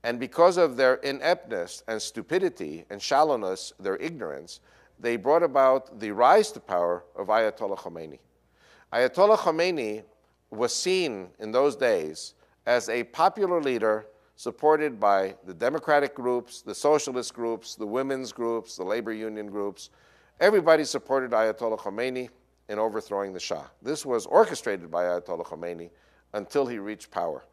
Speaker 1: and because of their ineptness and stupidity and shallowness, their ignorance, they brought about the rise to power of Ayatollah Khomeini. Ayatollah Khomeini was seen in those days as a popular leader supported by the democratic groups, the socialist groups, the women's groups, the labor union groups. Everybody supported Ayatollah Khomeini in overthrowing the Shah. This was orchestrated by Ayatollah Khomeini until he reached power.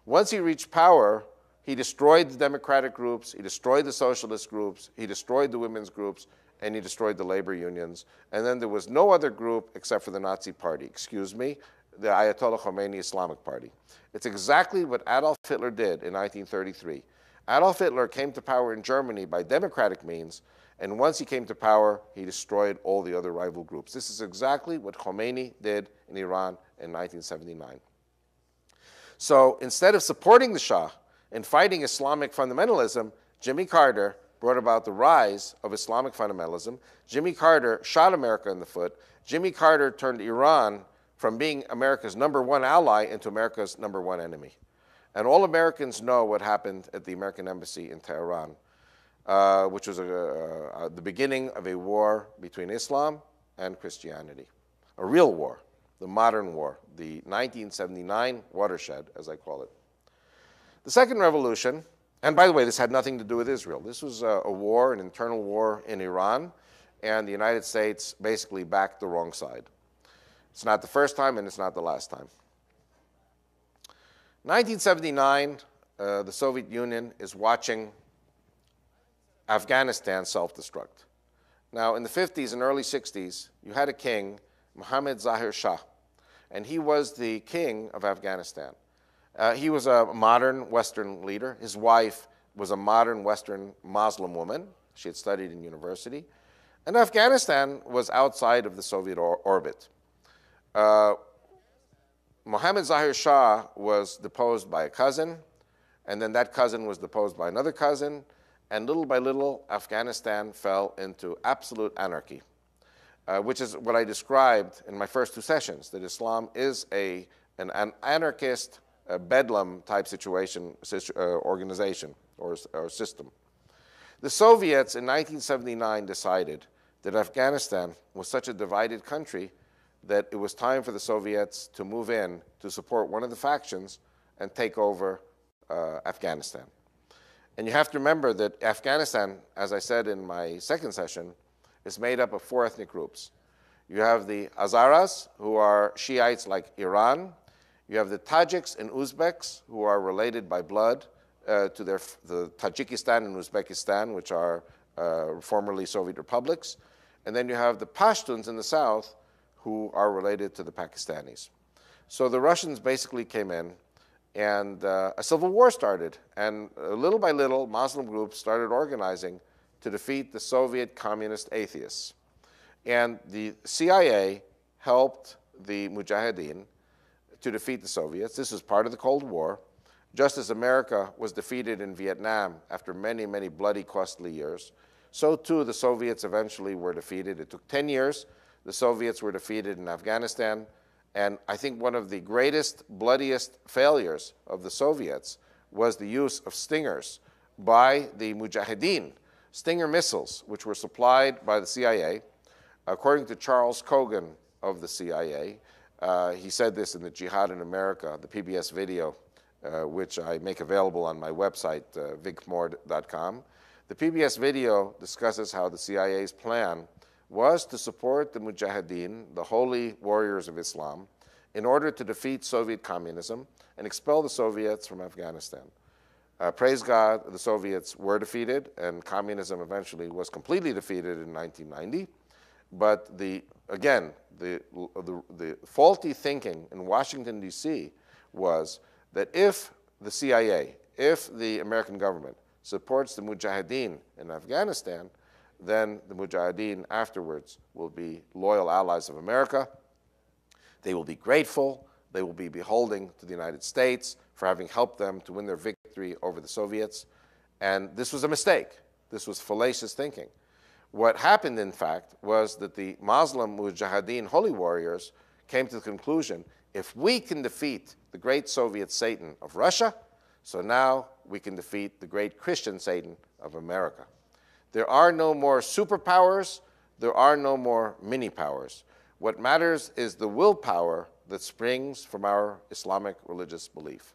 Speaker 1: Once he reached power, he destroyed the democratic groups, he destroyed the socialist groups, he destroyed the women's groups, and he destroyed the labor unions. And then there was no other group except for the Nazi Party, the Ayatollah Khomeini Islamic Party. It's exactly what Adolf Hitler did in 1933. Adolf Hitler came to power in Germany by democratic means, and once he came to power, he destroyed all the other rival groups. This is exactly what Khomeini did in Iran in 1979. So instead of supporting the Shah and fighting Islamic fundamentalism, Jimmy Carter brought about the rise of Islamic fundamentalism. Jimmy Carter shot America in the foot. Jimmy Carter turned Iran from being America's #1 ally into America's #1 enemy. And all Americans know what happened at the American Embassy in Tehran, which was the beginning of a war between Islam and Christianity, a real war, the modern war, the 1979 watershed, as I call it. The second revolution, and by the way, this had nothing to do with Israel. This was a war, an internal war in Iran, and the United States basically backed the wrong side. It's not the first time, and it's not the last time. 1979, the Soviet Union is watching Afghanistan self-destruct. Now, in the 50s and early 60s, you had a king, Mohammad Zahir Shah, and he was the king of Afghanistan. He was a modern Western leader. His wife was a modern Western Muslim woman. She had studied in university. And Afghanistan was outside of the Soviet orbit. Mohammad Zahir Shah was deposed by a cousin, and then that cousin was deposed by another cousin, and little by little, Afghanistan fell into absolute anarchy, which is what I described in my first two sessions, that Islam is an anarchist, bedlam-type organization or system. The Soviets in 1979 decided that Afghanistan was such a divided country that it was time for the Soviets to move in to support one of the factions and take over Afghanistan. And you have to remember that Afghanistan, as I said in my second session, is made up of 4 ethnic groups. You have the Hazaras, who are Shiites like Iran. You have the Tajiks and Uzbeks, who are related by blood to the Tajikistan and Uzbekistan, which are formerly Soviet republics. And then you have the Pashtuns in the south, who are related to the Pakistanis. So the Russians basically came in, and a civil war started. And little by little, Muslim groups started organizing to defeat the Soviet communist atheists. And the CIA helped the Mujahideen to defeat the Soviets. This was part of the Cold War, just as America was defeated in Vietnam after many, many bloody, costly years. So too, the Soviets eventually were defeated. It took 10 years. the Soviets were defeated in Afghanistan. And I think one of the greatest, bloodiest failures of the Soviets was the use of Stingers by the Mujahideen, Stinger missiles, which were supplied by the CIA. According to Charles Kogan of the CIA, he said this in the Jihad in America, the PBS video, which I make available on my website, vigmord.com. The PBS video discusses how the CIA's plan was to support the Mujahideen, the holy warriors of Islam, in order to defeat Soviet communism and expel the Soviets from Afghanistan. Praise God, the Soviets were defeated, and communism eventually was completely defeated in 1990. But again, the faulty thinking in Washington, D.C. was that if the CIA, if the American government supports the Mujahideen in Afghanistan, then the Mujahideen afterwards will be loyal allies of America. They will be grateful. They will be beholding to the United States for having helped them to win their victory over the Soviets. And this was a mistake. This was fallacious thinking. What happened, in fact, was that the Muslim Mujahideen holy warriors came to the conclusion, if we can defeat the great Soviet Satan of Russia, so now we can defeat the great Christian Satan of America. There are no more superpowers. There are no more mini-powers. What matters is the willpower that springs from our Islamic religious belief.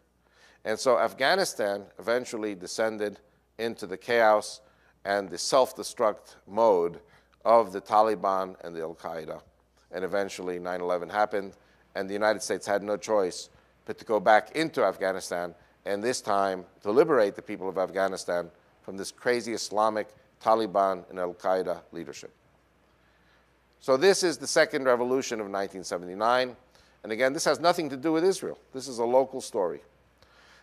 Speaker 1: And so Afghanistan eventually descended into the chaos and the self-destruct mode of the Taliban and the Al-Qaeda. And eventually 9/11 happened, and the United States had no choice but to go back into Afghanistan, and this time to liberate the people of Afghanistan from this crazy Islamic Taliban and Al-Qaeda leadership. So this is the second revolution of 1979. And again, this has nothing to do with Israel. This is a local story.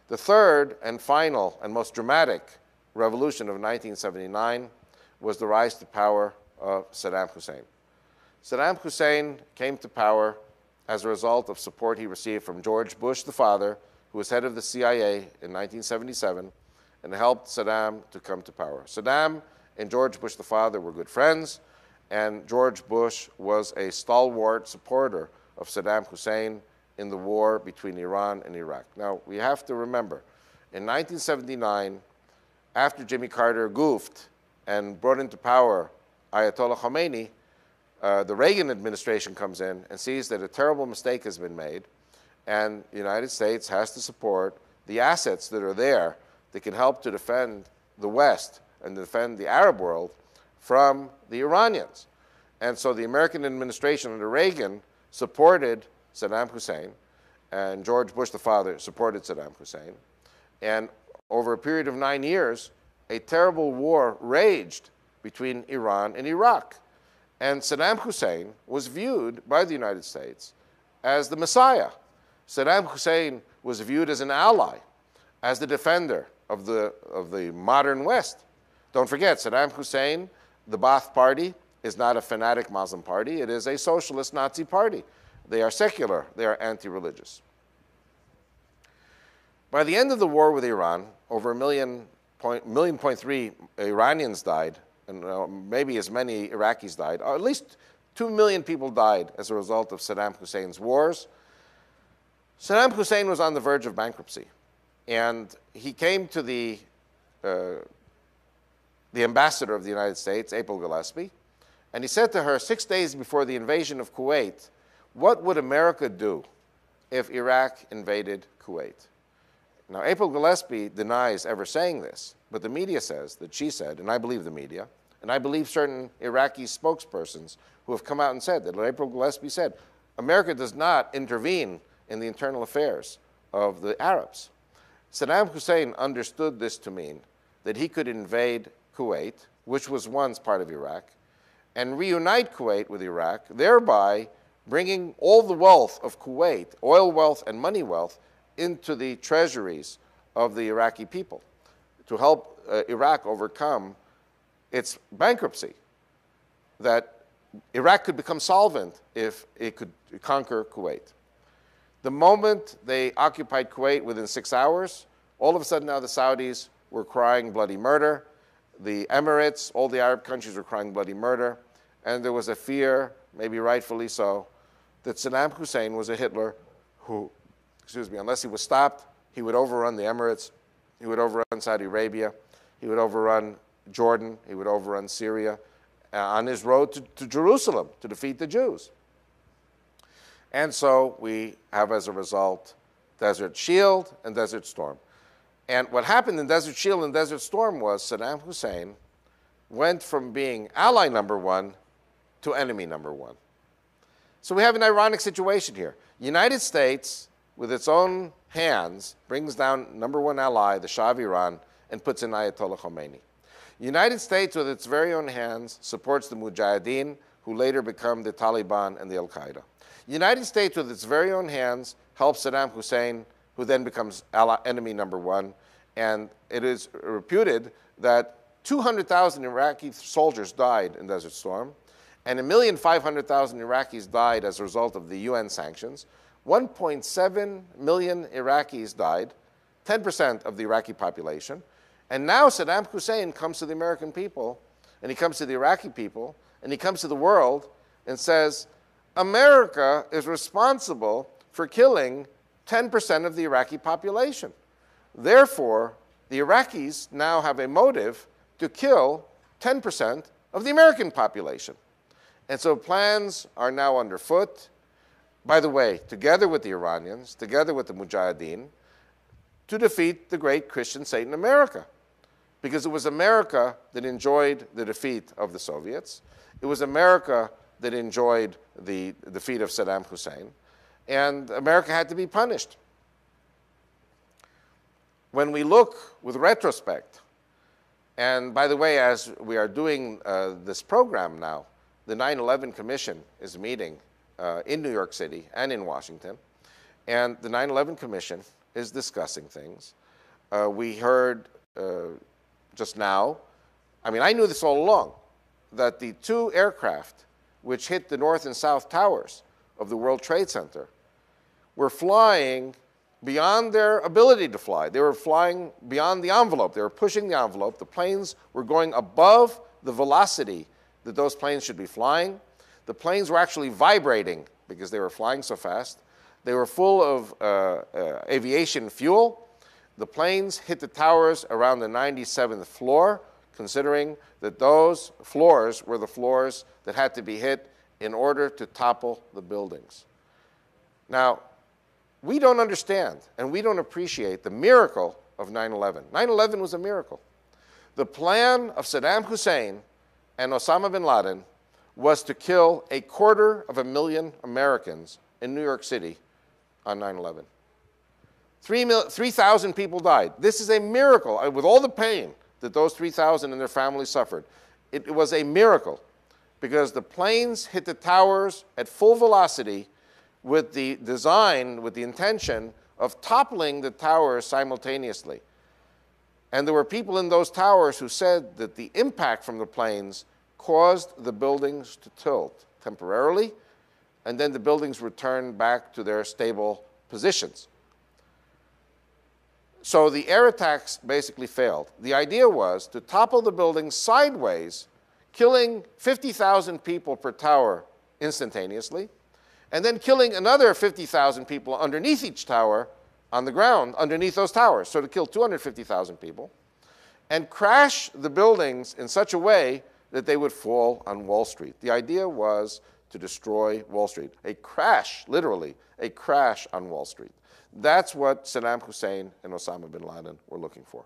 Speaker 1: The third and final and most dramatic revolution of 1979 was the rise to power of Saddam Hussein. Saddam Hussein came to power as a result of support he received from George Bush, the father, who was head of the CIA in 1977 and helped Saddam to come to power. Saddam and George Bush, the father, were good friends, and George Bush was a stalwart supporter of Saddam Hussein in the war between Iran and Iraq. Now, we have to remember, in 1979, after Jimmy Carter goofed and brought into power Ayatollah Khomeini, the Reagan administration comes in and sees that a terrible mistake has been made, and the United States has to support the assets that are there that can help to defend the West and defend the Arab world from the Iranians. And so the American administration under Reagan supported Saddam Hussein, and George Bush, the father, supported Saddam Hussein. And over a period of 9 years, a terrible war raged between Iran and Iraq. And Saddam Hussein was viewed by the United States as the Messiah. Saddam Hussein was viewed as an ally, as the defender of the modern West. Don't forget, Saddam Hussein, the Ba'ath Party, is not a fanatic Muslim party. It is a socialist Nazi party. They are secular. They are anti-religious. By the end of the war with Iran, over 1.3 million Iranians died, and maybe as many Iraqis died, or at least 2 million people died as a result of Saddam Hussein's wars. Saddam Hussein was on the verge of bankruptcy, and he came to the ambassador of the United States, April Gillespie, and he said to her 6 days before the invasion of Kuwait, what would America do if Iraq invaded Kuwait? Now, April Gillespie denies ever saying this, but the media says that she said, and I believe the media, and I believe certain Iraqi spokespersons who have come out and said that April Gillespie said, America does not intervene in the internal affairs of the Arabs. Saddam Hussein understood this to mean that he could invade Kuwait, which was once part of Iraq, and reunite Kuwait with Iraq, thereby bringing all the wealth of Kuwait, oil wealth and money wealth, into the treasuries of the Iraqi people to help Iraq overcome its bankruptcy, that Iraq could become solvent if it could conquer Kuwait. The moment they occupied Kuwait within 6 hours, all of a sudden now the Saudis were crying bloody murder. The Emirates, all the Arab countries were crying bloody murder. and there was a fear, maybe rightfully so, that Saddam Hussein was a Hitler who, unless he was stopped, he would overrun the Emirates, he would overrun Saudi Arabia, he would overrun Jordan, he would overrun Syria on his road to Jerusalem to defeat the Jews. And so we have, as a result, Desert Shield and Desert Storm. And what happened in Desert Shield and Desert Storm was Saddam Hussein went from being ally number one to enemy number one. So we have an ironic situation here. United States, with its own hands, brings down number one ally, the Shah of Iran, and puts in Ayatollah Khomeini. United States, with its very own hands, supports the Mujahideen, who later become the Taliban and the Al-Qaeda. United States, with its very own hands, helps Saddam Hussein, who then becomes enemy number one. And it is reputed that 200,000 Iraqi soldiers died in Desert Storm, and 1,500,000 Iraqis died as a result of the UN sanctions. 1.7 million Iraqis died, 10% of the Iraqi population. And now Saddam Hussein comes to the American people, and he comes to the Iraqi people, and he comes to the world and says, America is responsible for killing 10% of the Iraqi population. Therefore, the Iraqis now have a motive to kill 10% of the American population. And so plans are now underfoot, by the way, together with the Iranians, together with the Mujahideen, to defeat the great Christian state in America. Because it was America that enjoyed the defeat of the Soviets. It was America that enjoyed the defeat of Saddam Hussein. And America had to be punished. When we look with retrospect, and by the way, as we are doing this program now, the 9/11 Commission is meeting in New York City and in Washington. And the 9/11 Commission is discussing things. We heard just now, I mean, I knew this all along, that the two aircraft which hit the north and south towers of the World Trade Center were flying beyond their ability to fly. They were flying beyond the envelope. They were pushing the envelope. The planes were going above the velocity that those planes should be flying. The planes were actually vibrating because they were flying so fast. They were full of aviation fuel. The planes hit the towers around the 97th floor, considering that those floors were the floors that had to be hit in order to topple the buildings. Now, we don't understand and we don't appreciate the miracle of 9/11. 9/11 was a miracle. The plan of Saddam Hussein and Osama bin Laden was to kill 250,000 Americans in New York City on 9/11. 3,000 people died. This is a miracle. With all the pain that those 3,000 and their families suffered, it was a miracle because the planes hit the towers at full velocity with the design, with the intention of toppling the towers simultaneously. And there were people in those towers who said that the impact from the planes caused the buildings to tilt temporarily, and then the buildings returned back to their stable positions. So the air attacks basically failed. The idea was to topple the buildings sideways, killing 50,000 people per tower instantaneously, and then killing another 50,000 people underneath each tower on the ground, underneath those towers. So to kill 250,000 people, and crash the buildings in such a way that they would fall on Wall Street. The idea was to destroy Wall Street. A crash, literally, a crash on Wall Street. That's what Saddam Hussein and Osama bin Laden were looking for.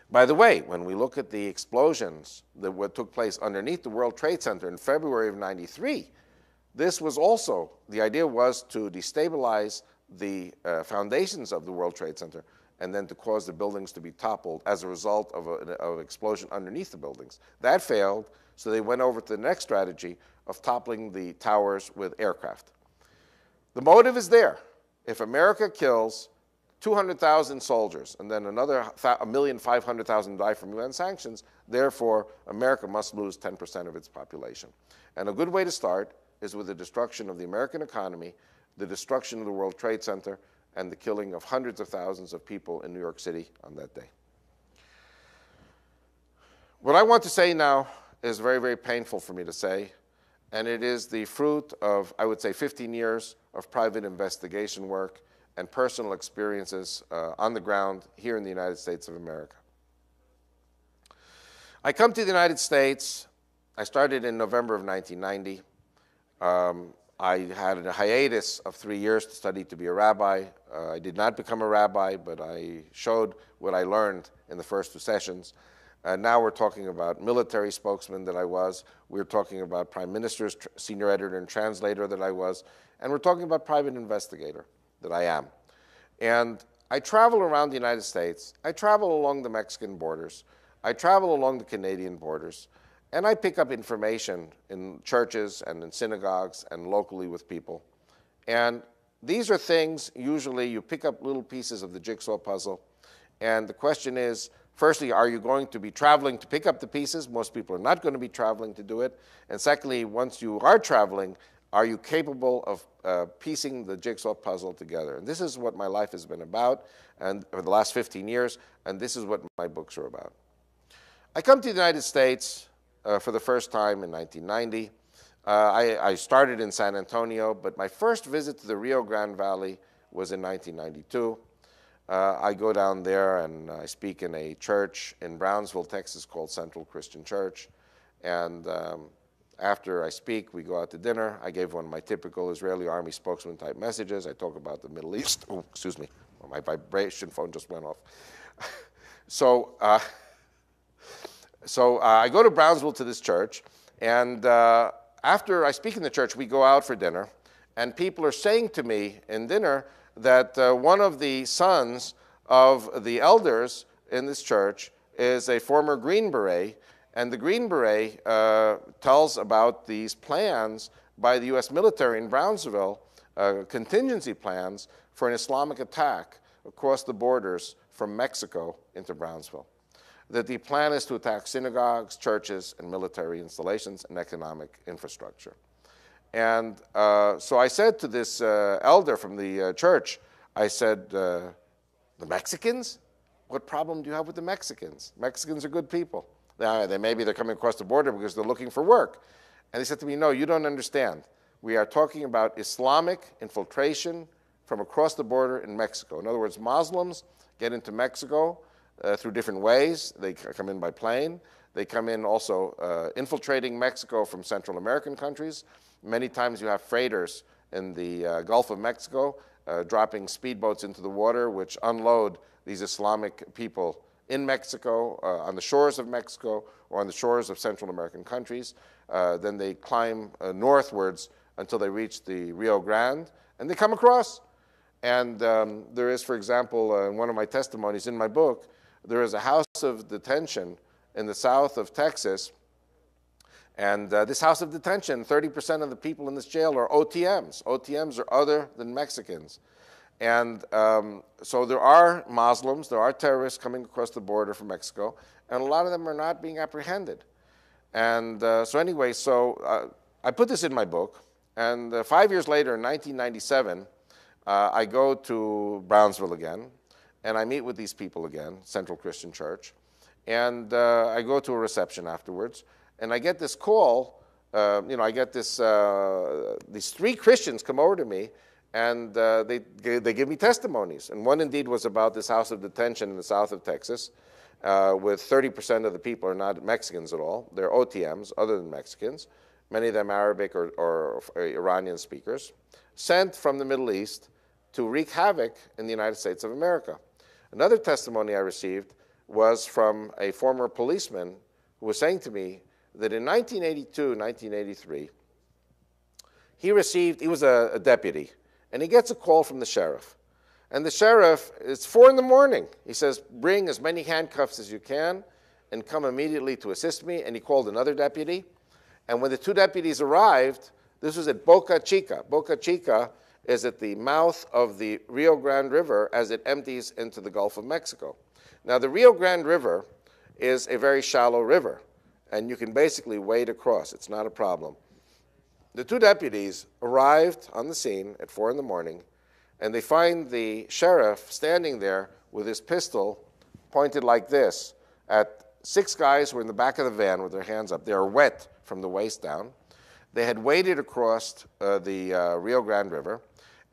Speaker 1: By the way, when we look at the explosions that took place underneath the World Trade Center in February of '93, this was also, the idea was to destabilize the foundations of the World Trade Center and then to cause the buildings to be toppled as a result of an explosion underneath the buildings. That failed, so they went over to the next strategy of toppling the towers with aircraft. The motive is there. If America kills 200,000 soldiers and then another 1,500,000 die from UN sanctions, therefore America must lose 10% of its population. And a good way to start is with the destruction of the American economy, the destruction of the World Trade Center, and the killing of hundreds of thousands of people in New York City on that day. What I want to say now is very, very painful for me to say, and it is the fruit of, I would say, 15 years of private investigation work and personal experiences on the ground here in the United States of America. I come to the United States. I started in November of 1990. I had a hiatus of 3 years to study to be a rabbi. I did not become a rabbi, but I showed what I learned in the first 2 sessions. Now we're talking about military spokesman that I was. We're talking about prime minister's senior editor and translator that I was. And we're talking about private investigator that I am. And I travel around the United States. I travel along the Mexican borders. I travel along the Canadian borders. And I pick up information in churches and in synagogues and locally with people. And these are things, usually you pick up little pieces of the jigsaw puzzle. And the question is, firstly, are you going to be traveling to pick up the pieces? Most people are not going to be traveling to do it. And secondly, once you are traveling, are you capable of piecing the jigsaw puzzle together? And this is what my life has been about and for the last 15 years, and this is what my books are about. I come to the United States for the first time in 1990. I started in San Antonio, but my first visit to the Rio Grande Valley was in 1992. I go down there and I speak in a church in Brownsville, Texas called Central Christian Church. And after I speak, we go out to dinner. I gave one of my typical Israeli Army spokesman type messages. I talk about the Middle East. Oh, excuse me, my vibration phone just went off. So I go to Brownsville to this church, and after I speak in the church, we go out for dinner, and people are saying to me in dinner that one of the sons of the elders in this church is a former Green Beret, and the Green Beret tells about these plans by the U.S. military in Brownsville, contingency plans for an Islamic attack across the borders from Mexico into Brownsville. That the plan is to attack synagogues, churches, and military installations and economic infrastructure. And so I said to this elder from the church, I said, the Mexicans? What problem do you have with the Mexicans? Mexicans are good people. Maybe they're coming across the border because they're looking for work. And he said to me, no, you don't understand. We are talking about Islamic infiltration from across the border in Mexico. In other words, Muslims get into Mexico through different ways. They come in by plane. They come in also infiltrating Mexico from Central American countries. Many times you have freighters in the Gulf of Mexico dropping speedboats into the water, which unload these Islamic people in Mexico, on the shores of Mexico, or on the shores of Central American countries. Then they climb northwards until they reach the Rio Grande, and they come across. And there is, for example, in one of my testimonies in my book, there is a house of detention in the south of Texas. And this house of detention, 30% of the people in this jail are OTMs. OTMs are other than Mexicans. And so there are Muslims, there are terrorists coming across the border from Mexico, and a lot of them are not being apprehended. And so anyway, I put this in my book, and 5 years later, in 1997, I go to Brownsville again, and I meet with these people again, Central Christian Church, and I go to a reception afterwards, and I get this call, I get this, these 3 Christians come over to me, and they give me testimonies. And one indeed was about this house of detention in the south of Texas, with 30% of the people are not Mexicans at all. They're OTMs, other than Mexicans, many of them Arabic or Iranian speakers, sent from the Middle East to wreak havoc in the United States of America. Another testimony I received was from a former policeman who was saying to me that in 1982, 1983, he was a deputy, and he gets a call from the sheriff. And the sheriff, it's 4 in the morning. He says, bring as many handcuffs as you can and come immediately to assist me. And he called another deputy. And when the 2 deputies arrived, this was at Boca Chica. Boca Chica is at the mouth of the Rio Grande River as it empties into the Gulf of Mexico. Now, the Rio Grande River is a very shallow river, and you can basically wade across. It's not a problem. The 2 deputies arrived on the scene at 4 in the morning, and they find the sheriff standing there with his pistol pointed like this at 6 guys were in the back of the van with their hands up. They were wet from the waist down. They had waded across the Rio Grande River,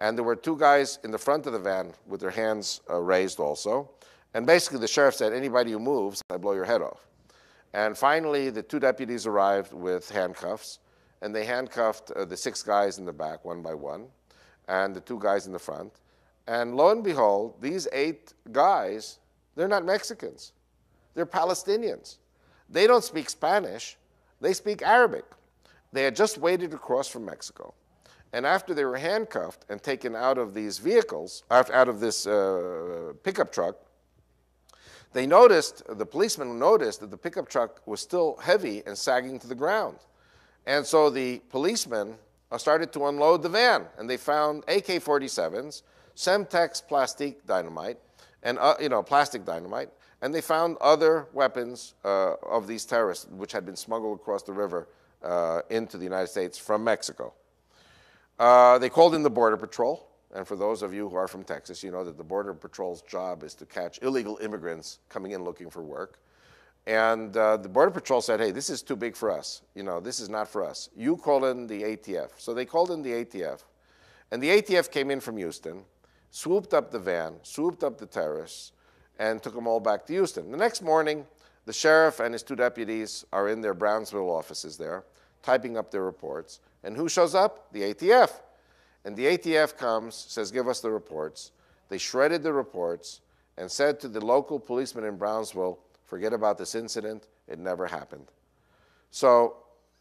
Speaker 1: and there were 2 guys in the front of the van with their hands raised also. And basically the sheriff said, anybody who moves, I blow your head off. And finally, the 2 deputies arrived with handcuffs, and they handcuffed the 6 guys in the back one by one, and the 2 guys in the front. And lo and behold, these 8 guys, they're not Mexicans. They're Palestinians. They don't speak Spanish. They speak Arabic. They had just waded across from Mexico. And after they were handcuffed and taken out of these vehicles, out of this pickup truck, they noticed, the policeman noticed that the pickup truck was still heavy and sagging to the ground. And so the policemen started to unload the van, and they found AK-47s, Semtex plastic dynamite, and plastic dynamite, and they found other weapons of these terrorists, which had been smuggled across the river into the United States from Mexico. They called in the Border Patrol, and for those of you who are from Texas, you know that the Border Patrol's job is to catch illegal immigrants coming in looking for work. And the Border Patrol said, hey, this is too big for us. This is not for us. You call in the ATF. So they called in the ATF, and the ATF came in from Houston, swooped up the van, swooped up the terrorists, and took them all back to Houston. The next morning, the sheriff and his 2 deputies are in their Brownsville offices there, typing up their reports. And who shows up? The ATF. And the ATF comes, says, give us the reports. They shredded the reports and said to the local policeman in Brownsville, forget about this incident, it never happened. So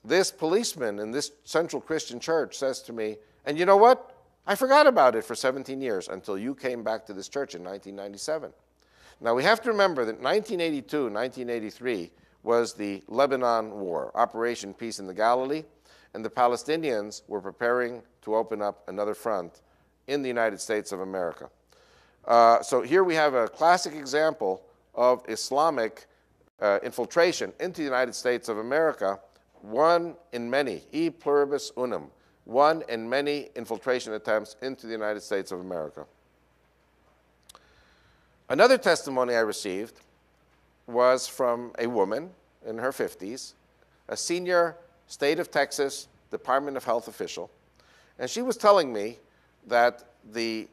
Speaker 1: this policeman in this Central Christian church says to me, and you know what? I forgot about it for 17 years until you came back to this church in 1997. Now we have to remember that 1982, 1983 was the Lebanon War, Operation Peace in the Galilee, and the Palestinians were preparing to open up another front in the United States of America. So here we have a classic example of Islamic infiltration into the United States of America, one in many, e pluribus unum, one in many infiltration attempts into the United States of America. Another testimony I received was from a woman in her 50s, a senior State of Texas Department of Health official, and she was telling me that the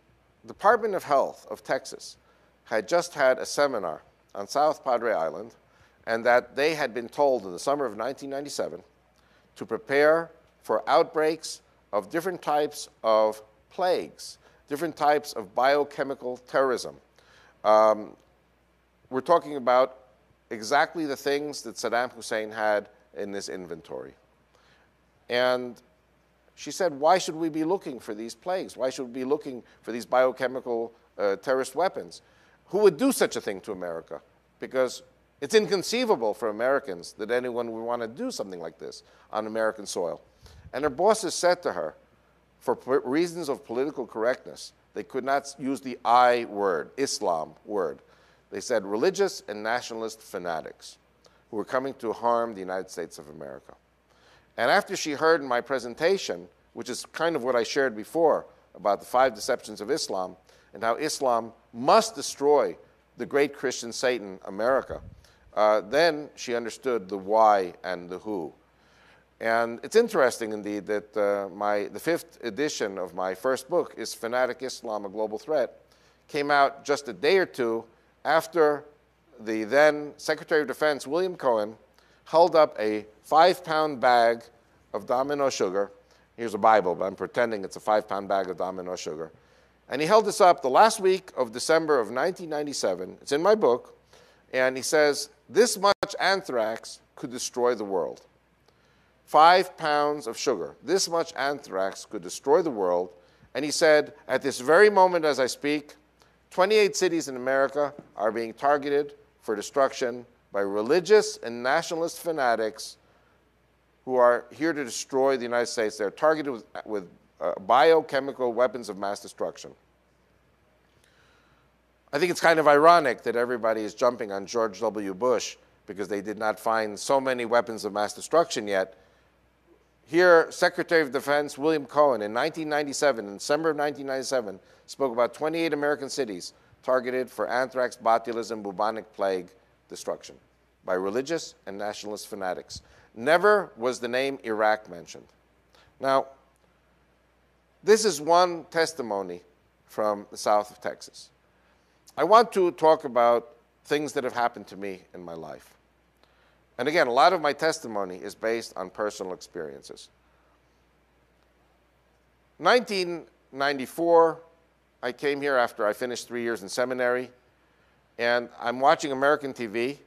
Speaker 1: Department of Health of Texas had just had a seminar on South Padre Island, and that they had been told in the summer of 1997 to prepare for outbreaks of different types of plagues, different types of biochemical terrorism. We're talking about exactly the things that Saddam Hussein had in this inventory. And she said, why should we be looking for these plagues? Why should we be looking for these biochemical terrorist weapons? Who would do such a thing to America? Because it's inconceivable for Americans that anyone would want to do something like this on American soil. And her bosses said to her, for reasons of political correctness, they could not use the I word, Islam word. They said religious and nationalist fanatics who were coming to harm the United States of America. And after she heard my presentation, which is kind of what I shared before about the 5 deceptions of Islam and how Islam must destroy the great Christian Satan, America, then she understood the why and the who. And it's interesting indeed that the 5th edition of my first book, Is Fanatic Islam a Global Threat, came out just a day or 2 after the then Secretary of Defense, William Cohen, held up a 5-pound bag of Domino sugar. Here's a Bible, but I'm pretending it's a 5-pound bag of Domino sugar. And he held this up the last week of December of 1997. It's in my book. And he says, this much anthrax could destroy the world. 5 pounds of sugar. This much anthrax could destroy the world. And he said, at this very moment as I speak, 28 cities in America are being targeted for destruction by religious and nationalist fanatics who are here to destroy the United States. They're targeted with biochemical weapons of mass destruction. I think it's kind of ironic that everybody is jumping on George W. Bush because they did not find so many weapons of mass destruction yet. Here, Secretary of Defense William Cohen in 1997, in December of 1997, spoke about 28 American cities targeted for anthrax, botulism, bubonic plague destruction by religious and nationalist fanatics. Never was the name Iraq mentioned. Now, this is one testimony from the south of Texas. I want to talk about things that have happened to me in my life. And again, a lot of my testimony is based on personal experiences. 1994, I came here after I finished 3 years in seminary, and I'm watching American TV,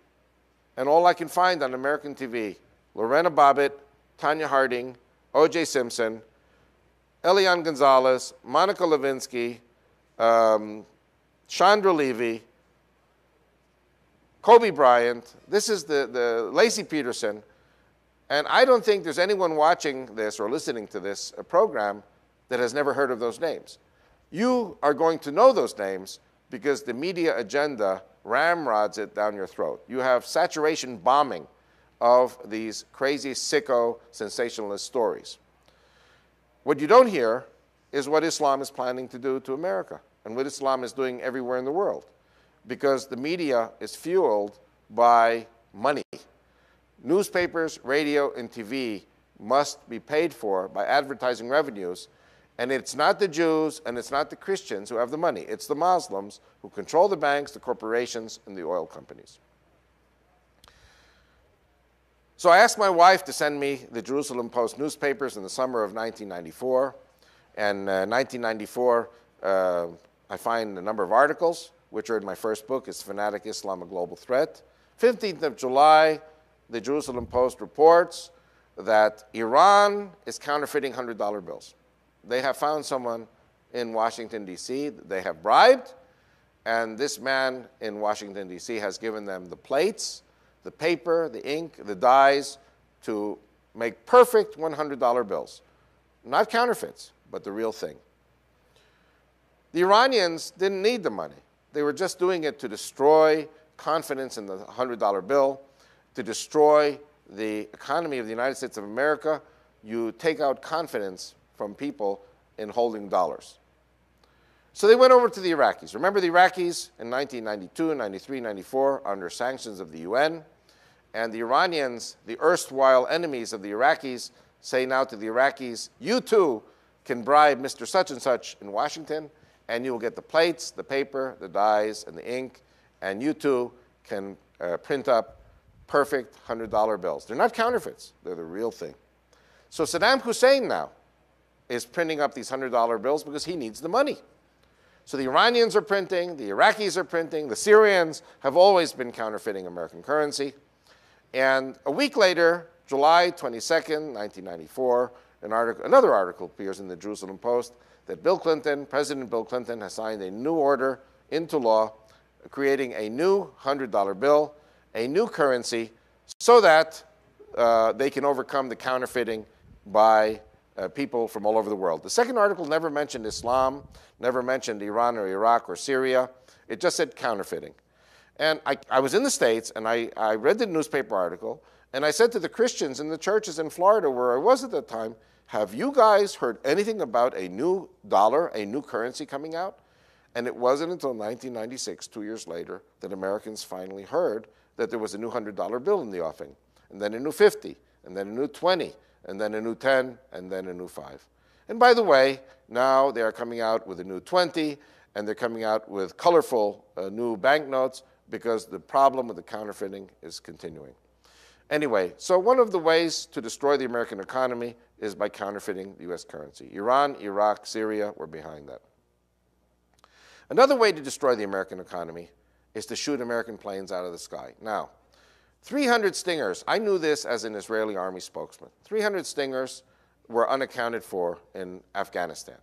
Speaker 1: and all I can find on American TV, Lorena Bobbitt, Tanya Harding, O.J. Simpson, Elian Gonzalez, Monica Lewinsky, Chandra Levy, Kobe Bryant. This is the Lacey Peterson. And I don't think there's anyone watching this or listening to this program that has never heard of those names. You are going to know those names because the media agenda ramrods it down your throat. You have saturation bombing of these crazy, sicko, sensationalist stories. What you don't hear is what Islam is planning to do to America and what Islam is doing everywhere in the world, because the media is fueled by money. Newspapers, radio, and TV must be paid for by advertising revenues, and it's not the Jews and it's not the Christians who have the money. It's the Muslims who control the banks, the corporations, and the oil companies. So I asked my wife to send me the Jerusalem Post newspapers in the summer of 1994. And 1994, I find a number of articles, which are in my first book, is Fanatic Islam, a Global Threat. 15th of July, the Jerusalem Post reports that Iran is counterfeiting $100 bills. They have found someone in Washington, D.C. they have bribed, and this man in Washington, D.C. has given them the plates, the paper, the ink, the dyes to make perfect $100 bills. Not counterfeits, but the real thing. The Iranians didn't need the money. They were just doing it to destroy confidence in the $100 bill, to destroy the economy of the United States of America. You take out confidence from people in holding dollars. So they went over to the Iraqis. Remember the Iraqis in 1992, 93, 94, under sanctions of the UN. And the Iranians, the erstwhile enemies of the Iraqis, say now to the Iraqis, you too can bribe Mr. Such and Such in Washington, and you will get the plates, the paper, the dyes, and the ink, and you too can print up perfect $100 bills. They're not counterfeits. They're the real thing. So Saddam Hussein now is printing up these $100 bills because he needs the money. So the Iranians are printing, the Iraqis are printing, the Syrians have always been counterfeiting American currency. And a week later, July 22nd, 1994, another article appears in the Jerusalem Post that President Bill Clinton has signed a new order into law creating a new $100 bill, a new currency, so that they can overcome the counterfeiting by people from all over the world. The second article never mentioned Islam, never mentioned Iran or Iraq or Syria. It just said counterfeiting. And I was in the States, and I read the newspaper article, and I said to the Christians in the churches in Florida where I was at that time, have you guys heard anything about a new dollar, a new currency coming out? And it wasn't until 1996, 2 years later, that Americans finally heard that there was a new $100 bill in the offing, and then a new 50, and then a new 20, and then a new 10, and then a new 5. And by the way, now they are coming out with a new 20, and they're coming out with colorful new banknotes because the problem with the counterfeiting is continuing. Anyway, so one of the ways to destroy the American economy is by counterfeiting the U.S. currency. Iran, Iraq, Syria were behind that. Another way to destroy the American economy is to shoot American planes out of the sky. Now, 300 Stingers, I knew this as an Israeli army spokesman. 300 Stingers were unaccounted for in Afghanistan.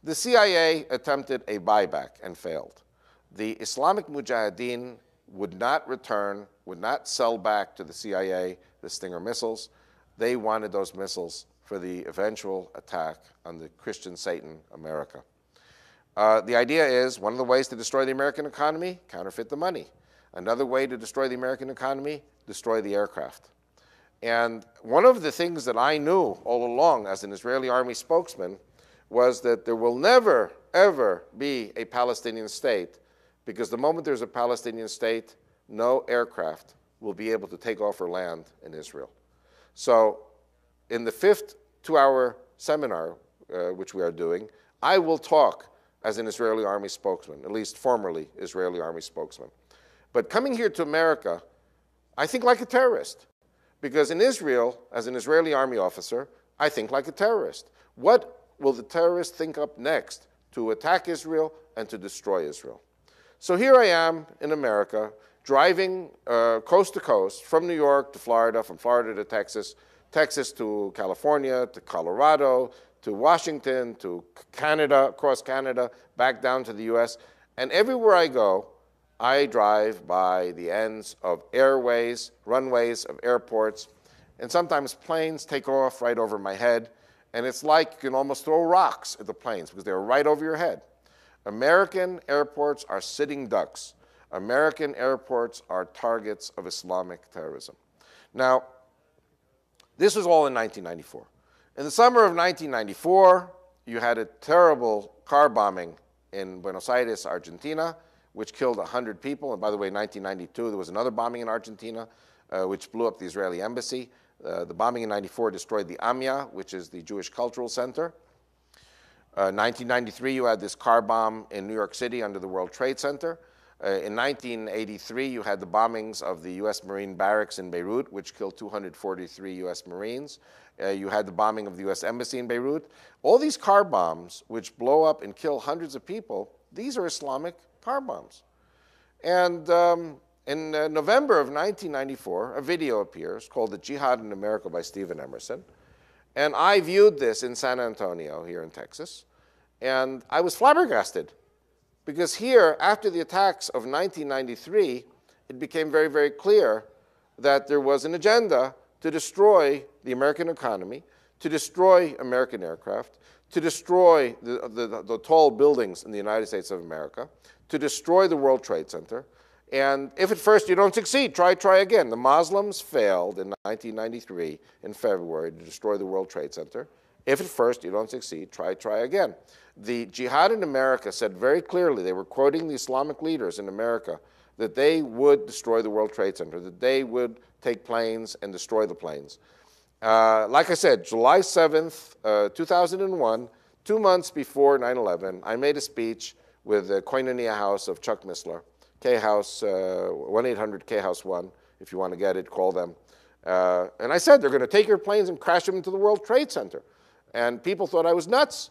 Speaker 1: The CIA attempted a buyback and failed. The Islamic Mujahideen would not return, would not sell back to the CIA the Stinger missiles. They wanted those missiles for the eventual attack on the Christian Satan, America. The idea is, one of the ways to destroy the American economy, counterfeit the money. Another way to destroy the American economy, destroy the aircraft. And one of the things that I knew all along as an Israeli army spokesman was that there will never, ever be a Palestinian state, because the moment there's a Palestinian state, no aircraft will be able to take over land in Israel. So in the 5th 2-hour seminar, which we are doing, I will talk as an Israeli army spokesman, at least formerly Israeli army spokesman. But coming here to America, I think like a terrorist. Because in Israel, as an Israeli army officer, I think like a terrorist. What will the terrorists think up next to attack Israel and to destroy Israel? So here I am in America, driving coast to coast, from New York to Florida, from Florida to Texas, Texas to California, to Colorado, to Washington, to Canada, across Canada, back down to the US. And everywhere I go, I drive by the ends of airways, runways of airports, and sometimes planes take off right over my head, and it's like you can almost throw rocks at the planes because they're right over your head. American airports are sitting ducks. American airports are targets of Islamic terrorism. Now, this was all in 1994. In the summer of 1994, you had a terrible car bombing in Buenos Aires, Argentina, which killed 100 people. And by the way, in 1992, there was another bombing in Argentina, which blew up the Israeli embassy. The bombing in 94 destroyed the AMIA, which is the Jewish Cultural Center. 1993, you had this car bomb in New York City under the World Trade Center. In 1983, you had the bombings of the U.S. Marine barracks in Beirut, which killed 243 U.S. Marines. You had the bombing of the U.S. Embassy in Beirut. All these car bombs, which blow up and kill hundreds of people, these are Islamic car bombs. And in November of 1994, a video appears called The Jihad in America by Stephen Emerson. And I viewed this in San Antonio here in Texas. And I was flabbergasted. Because here, after the attacks of 1993, it became very, very clear that there was an agenda to destroy the American economy, to destroy American aircraft, to destroy the tall buildings in the United States of America, to destroy the World Trade Center. And if at first you don't succeed, try again. The Muslims failed in 1993 in February to destroy the World Trade Center. If at first you don't succeed, try again. The Jihad in America said very clearly, they were quoting the Islamic leaders in America, that they would destroy the World Trade Center, that they would take planes and destroy the planes. Like I said, July 7th, 2001, 2 months before 9/11, I made a speech with the Koinonia House of Chuck Missler, K-House, 1-800-K-House-1, if you want to get it, call them. And I said, they're going to take your planes and crash them into the World Trade Center. And people thought I was nuts.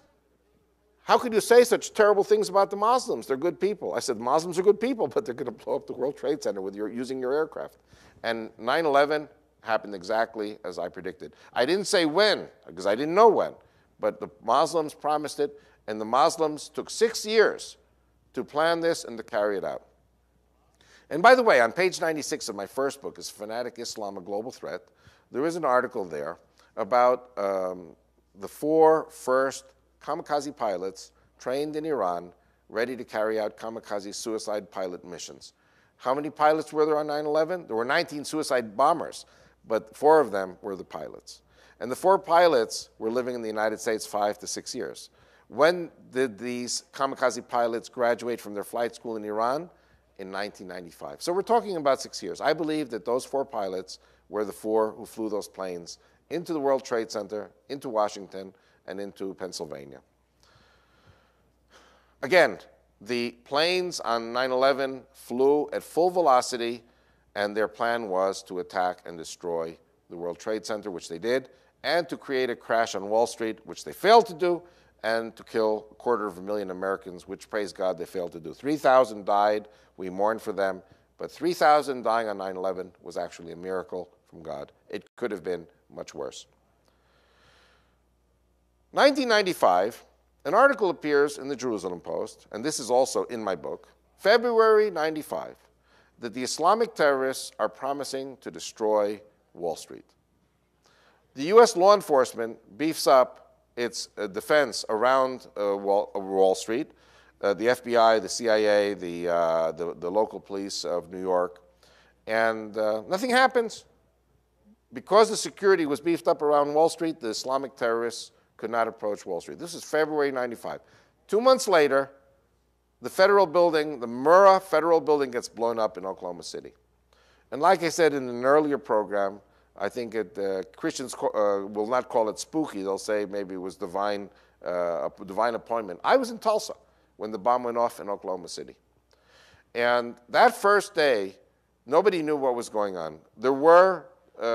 Speaker 1: How could you say such terrible things about the Muslims? They're good people. I said, Muslims are good people, but they're going to blow up the World Trade Center with using your aircraft. And 9/11 happened exactly as I predicted. I didn't say when, because I didn't know when, but the Muslims promised it, and the Muslims took 6 years to plan this and to carry it out. And by the way, on page 96 of my first book, is Fanatic Islam, A Global Threat, there is an article there about the 4 first kamikaze pilots trained in Iran, ready to carry out kamikaze suicide pilot missions. How many pilots were there on 9/11? There were 19 suicide bombers, but 4 of them were the pilots. And the 4 pilots were living in the United States 5 to 6 years. When did these kamikaze pilots graduate from their flight school in Iran? In 1995. So we're talking about 6 years. I believe that those 4 pilots were the 4 who flew those planes into the World Trade Center, into Washington, and into Pennsylvania. Again, the planes on 9/11 flew at full velocity, and their plan was to attack and destroy the World Trade Center, which they did, and to create a crash on Wall Street, which they failed to do, and to kill 250,000 Americans, which, praise God, they failed to do. 3,000 died. We mourn for them. But 3,000 dying on 9/11 was actually a miracle from God. It could have been much worse. 1995, an article appears in the Jerusalem Post, and this is also in my book, February 95, that the Islamic terrorists are promising to destroy Wall Street. The U.S. law enforcement beefs up its defense around Wall Street, the FBI, the CIA, the local police of New York, and nothing happens. Because the security was beefed up around Wall Street, the Islamic terrorists could not approach Wall Street. This is February 95. 2 months later, the federal building, the Murrah Federal Building, gets blown up in Oklahoma City. And like I said in an earlier program, I think Christians will not call it spooky. They'll say maybe it was a divine appointment. I was in Tulsa when the bomb went off in Oklahoma City. And that first day, nobody knew what was going on. There were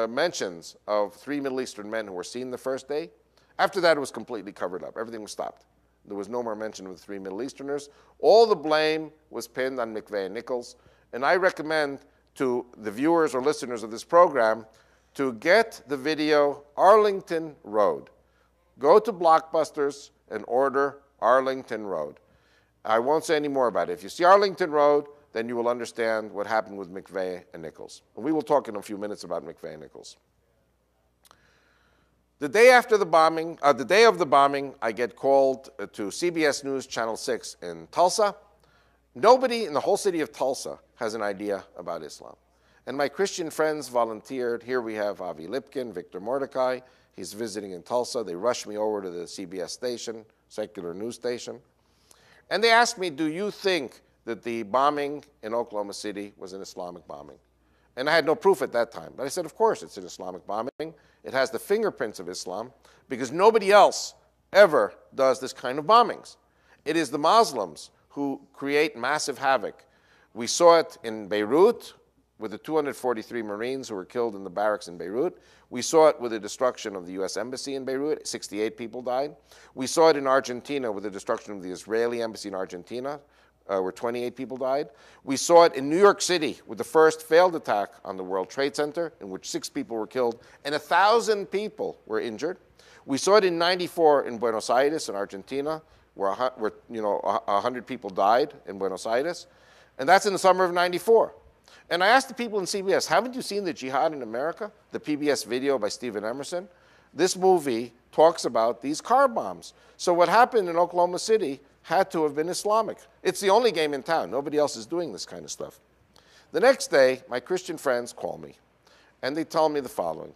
Speaker 1: mentions of 3 Middle Eastern men who were seen the first day. After that, it was completely covered up. Everything was stopped. There was no more mention of the 3 Middle Easterners. All the blame was pinned on McVeigh and Nichols. And I recommend to the viewers or listeners of this program to get the video Arlington Road. Go to Blockbusters and order Arlington Road. I won't say any more about it. If you see Arlington Road, then you will understand what happened with McVeigh and Nichols. And we will talk in a few minutes about McVeigh and Nichols. The day after the bombing, the day of the bombing, I get called to CBS News Channel 6 in Tulsa. Nobody in the whole city of Tulsa has an idea about Islam. And my Christian friends volunteered. Here we have Avi Lipkin, Victor Mordecai. He's visiting in Tulsa. They rushed me over to the CBS station, secular news station. And they asked me, do you think that the bombing in Oklahoma City was an Islamic bombing? And I had no proof at that time. But I said, of course it's an Islamic bombing. It has the fingerprints of Islam because nobody else ever does this kind of bombings. It is the Muslims who create massive havoc. We saw it in Beirut with the 243 Marines who were killed in the barracks in Beirut. We saw it with the destruction of the U.S. Embassy in Beirut. 68 people died. We saw it in Argentina with the destruction of the Israeli Embassy in Argentina, where 28 people died. We saw it in New York City with the first failed attack on the World Trade Center, in which 6 people were killed and 1,000 people were injured. We saw it in '94 in Buenos Aires in Argentina, where 100 people died in Buenos Aires. And that's in the summer of '94. And I asked the people in CBS, haven't you seen the Jihad in America, the PBS video by Stephen Emerson? This movie talks about these car bombs. So what happened in Oklahoma City had to have been Islamic. It's the only game in town. Nobody else is doing this kind of stuff. The next day, my Christian friends call me, and they tell me the following,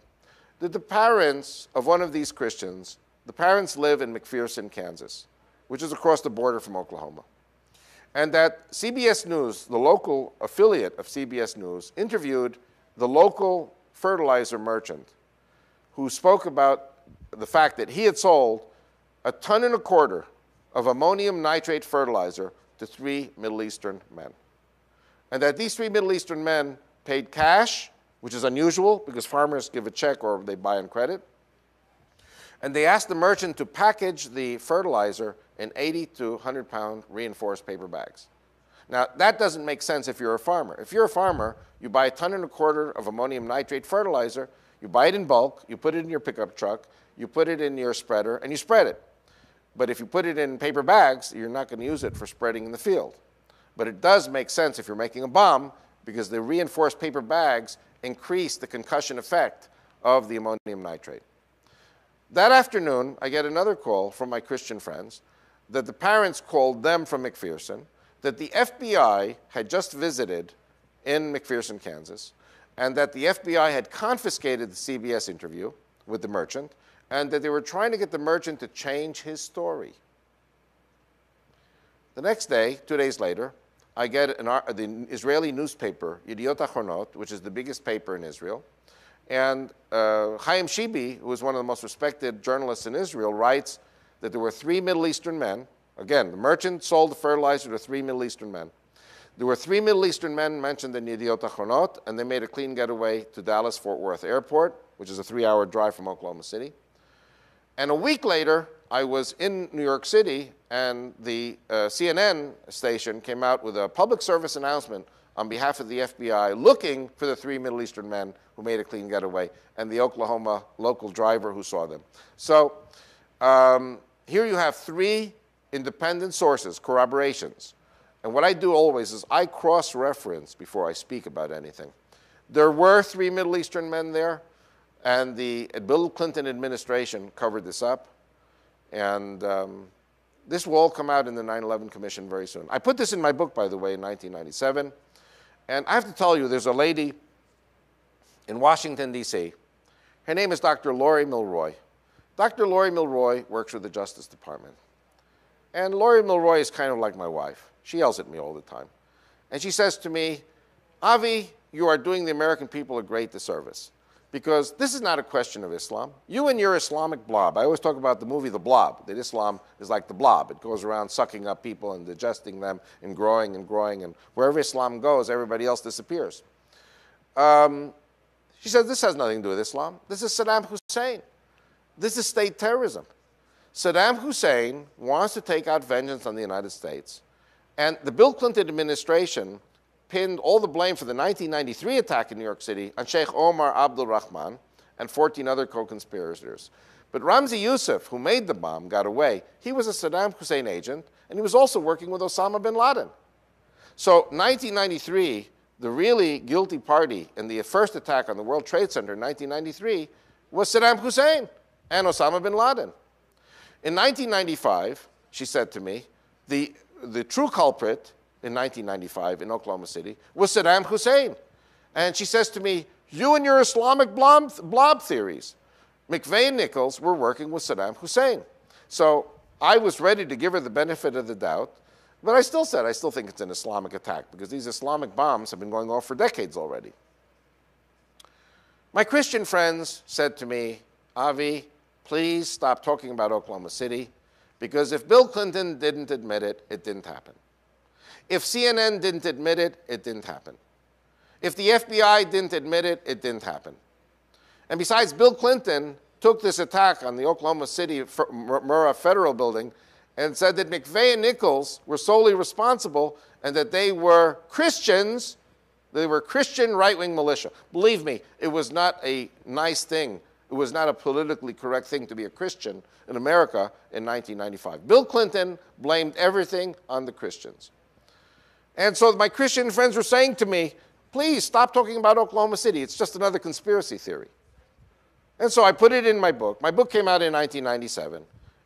Speaker 1: that the parents of one of these Christians, the parents live in McPherson, Kansas, which is across the border from Oklahoma. And that CBS News, the local affiliate of CBS News, interviewed the local fertilizer merchant who spoke about the fact that he had sold 1.25 tons of ammonium nitrate fertilizer to 3 Middle Eastern men. And that these 3 Middle Eastern men paid cash, which is unusual because farmers give a check or they buy on credit. And they asked the merchant to package the fertilizer in 80 to 100-pound reinforced paper bags. Now, that doesn't make sense if you're a farmer. If you're a farmer, you buy 1.25 tons of ammonium nitrate fertilizer, you buy it in bulk, you put it in your pickup truck, you put it in your spreader, and you spread it. But if you put it in paper bags, you're not going to use it for spreading in the field. But it does make sense if you're making a bomb because the reinforced paper bags increase the concussion effect of the ammonium nitrate. That afternoon, I get another call from my Christian friends that the parents called them from McPherson, that the FBI had just visited in McPherson, Kansas, and that the FBI had confiscated the CBS interview with the merchant, and that they were trying to get the merchant to change his story. The next day, 2 days later, I get the Israeli newspaper, Yediot Ahronot, which is the biggest paper in Israel, and Chaim Shibi, who is one of the most respected journalists in Israel, writes that there were 3 Middle Eastern men. Again, the merchant sold the fertilizer to 3 Middle Eastern men. There were 3 Middle Eastern men mentioned in Yediot Ahronot, and they made a clean getaway to Dallas-Fort Worth Airport, which is a 3-hour drive from Oklahoma City. And a week later, I was in New York City, and the CNN station came out with a public service announcement on behalf of the FBI looking for the 3 Middle Eastern men who made a clean getaway and the Oklahoma local driver who saw them. So here you have 3 independent sources, corroborations. And what I do always is I cross-reference before I speak about anything. There were 3 Middle Eastern men there, and the Bill Clinton administration covered this up. And this will all come out in the 9/11 Commission very soon. I put this in my book, by the way, in 1997. And I have to tell you, there's a lady in Washington, D.C. Her name is Dr. Lori Milroy. Dr. Lori Milroy works for the Justice Department. And Lori Milroy is kind of like my wife. She yells at me all the time. And she says to me, Avi, you are doing the American people a great disservice, because this is not a question of Islam. You and your Islamic blob. I always talk about the movie The Blob, that Islam is like the blob. It goes around sucking up people and digesting them and growing, and wherever Islam goes, everybody else disappears. She said, this has nothing to do with Islam. This is Saddam Hussein. This is state terrorism. Saddam Hussein wants to take out vengeance on the United States. And the Bill Clinton administration pinned all the blame for the 1993 attack in New York City on Sheikh Omar Abdul Rahman and 14 other co-conspirators. But Ramzi Youssef, who made the bomb, got away. He was a Saddam Hussein agent, and he was also working with Osama bin Laden. So 1993, the really guilty party in the first attack on the World Trade Center in 1993 was Saddam Hussein and Osama bin Laden. In 1995, she said to me, the true culprit in 1995 in Oklahoma City was Saddam Hussein. And she says to me, you and your Islamic blob theories. McVeigh and Nichols were working with Saddam Hussein. So I was ready to give her the benefit of the doubt, but I still said, I still think it's an Islamic attack, because these Islamic bombs have been going off for decades already. My Christian friends said to me, Avi, please stop talking about Oklahoma City, because if Bill Clinton didn't admit it, it didn't happen. If CNN didn't admit it, it didn't happen. If the FBI didn't admit it, it didn't happen. And besides, Bill Clinton took this attack on the Oklahoma City Murrah Federal Building and said that McVeigh and Nichols were solely responsible and that they were Christians. They were Christian right-wing militia. Believe me, it was not a nice thing. It was not a politically correct thing to be a Christian in America in 1995. Bill Clinton blamed everything on the Christians. And so my Christian friends were saying to me, please stop talking about Oklahoma City. It's just another conspiracy theory. And so I put it in my book. My book came out in 1997.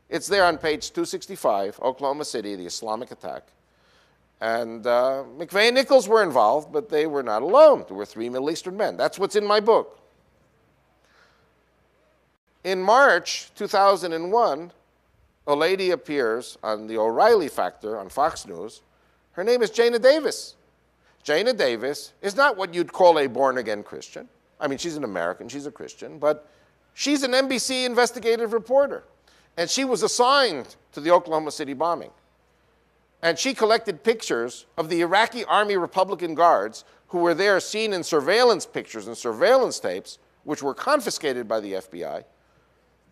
Speaker 1: It's there on page 265, Oklahoma City, the Islamic attack. And McVeigh and Nichols were involved, but they were not alone. There were 3 Middle Eastern men. That's what's in my book. In March 2001, a lady appears on the O'Reilly Factor on Fox News. Her name is Jana Davis. Jana Davis is not what you'd call a born-again Christian. I mean, she's an American, she's a Christian, but she's an NBC investigative reporter. And she was assigned to the Oklahoma City bombing. And she collected pictures of the Iraqi Army Republican Guards who were there seen in surveillance pictures and surveillance tapes, which were confiscated by the FBI.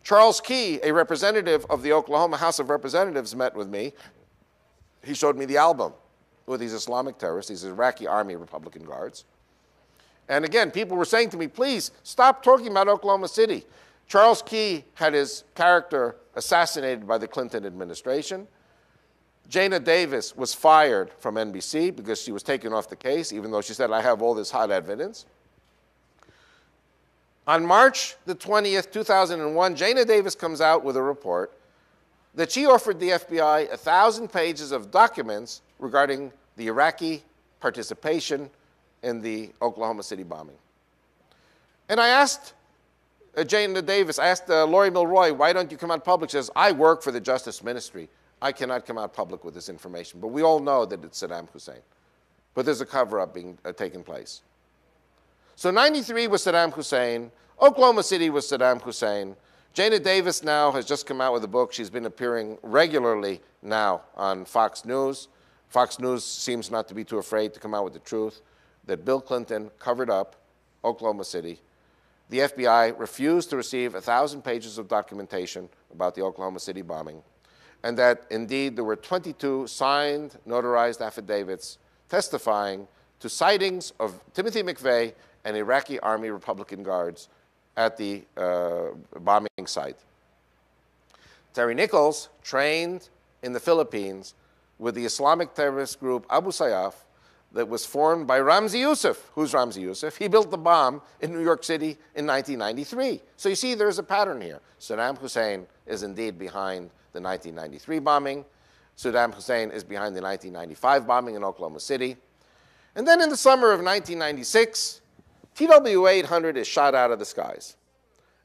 Speaker 1: Charles Key, a representative of the Oklahoma House of Representatives, met with me. He showed me the album with these Islamic terrorists, these Iraqi Army Republican Guards. And again, people were saying to me, please stop talking about Oklahoma City. Charles Key had his character assassinated by the Clinton administration. Jana Davis was fired from NBC because she was taken off the case, even though she said, I have all this hot evidence. On March the 20th, 2001, Jana Davis comes out with a report that she offered the FBI 1,000 pages of documents regarding the Iraqi participation in the Oklahoma City bombing. And I asked Jana Davis, I asked Lori Milroy, why don't you come out public? She says, I work for the Justice Ministry. I cannot come out public with this information. But we all know that it's Saddam Hussein. But there's a cover-up being taking place. So 93 was Saddam Hussein. Oklahoma City was Saddam Hussein. Jana Davis now has just come out with a book. She's been appearing regularly now on Fox News. Fox News seems not to be too afraid to come out with the truth that Bill Clinton covered up Oklahoma City. The FBI refused to receive 1,000 pages of documentation about the Oklahoma City bombing, and that indeed there were 22 signed, notarized affidavits testifying to sightings of Timothy McVeigh and Iraqi Army Republican Guards at the bombing site. Terry Nichols trained in the Philippines with the Islamic terrorist group Abu Sayyaf that was formed by Ramzi Youssef. Who's Ramzi Youssef? He built the bomb in New York City in 1993. So you see there's a pattern here. Saddam Hussein is indeed behind the 1993 bombing. Saddam Hussein is behind the 1995 bombing in Oklahoma City. And then in the summer of 1996, TW-800 is shot out of the skies.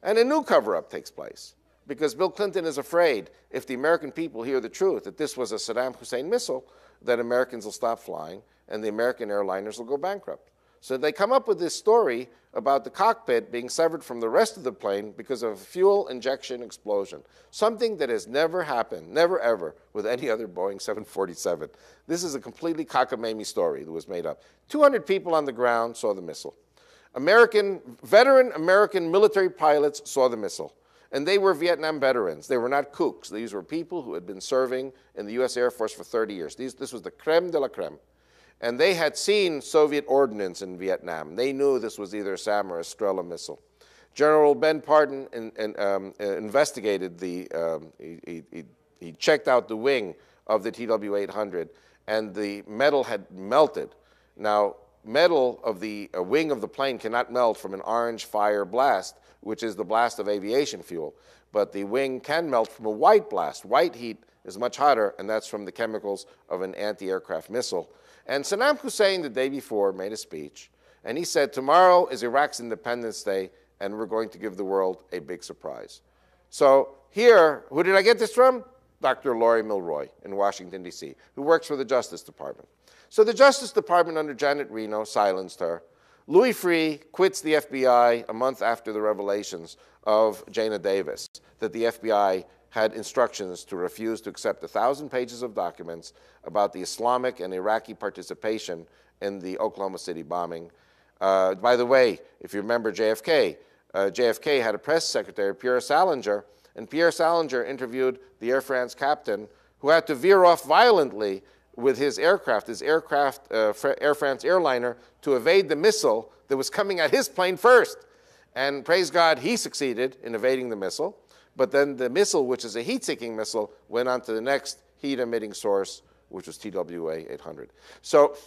Speaker 1: And a new cover-up takes place because Bill Clinton is afraid if the American people hear the truth that this was a Saddam Hussein missile, that Americans will stop flying and the American airliners will go bankrupt. So they come up with this story about the cockpit being severed from the rest of the plane because of a fuel injection explosion, something that has never happened, never ever, with any other Boeing 747. This is a completely cockamamie story that was made up. 200 people on the ground saw the missile. Veteran American military pilots saw the missile. And they were Vietnam veterans. They were not kooks. These were people who had been serving in the U.S. Air Force for 30 years. This was the creme de la creme. And they had seen Soviet ordnance in Vietnam. They knew this was either a SAM or a Strela missile. General Ben Parton investigated he checked out the wing of the TW-800, and the metal had melted. Now, metal of the wing of the plane cannot melt from an orange fire blast, which is the blast of aviation fuel. But the wing can melt from a white blast. White heat is much hotter, and that's from the chemicals of an anti-aircraft missile. And Saddam Hussein, the day before, made a speech, and he said, tomorrow is Iraq's Independence Day, and we're going to give the world a big surprise. So here, who did I get this from? Dr. Laurie Milroy in Washington, D.C., who works for the Justice Department. So the Justice Department under Janet Reno silenced her. Louis Freeh quits the FBI a month after the revelations of Jana Davis, that the FBI had instructions to refuse to accept 1,000 pages of documents about the Islamic and Iraqi participation in the Oklahoma City bombing. By the way, if you remember JFK, JFK had a press secretary, Pierre Salinger, and Pierre Salinger interviewed the Air France captain who had to veer off violently with his Air France airliner, to evade the missile that was coming at his plane first. And praise God, he succeeded in evading the missile. But then the missile, which is a heat-seeking missile, went on to the next heat-emitting source, which was TWA-800. So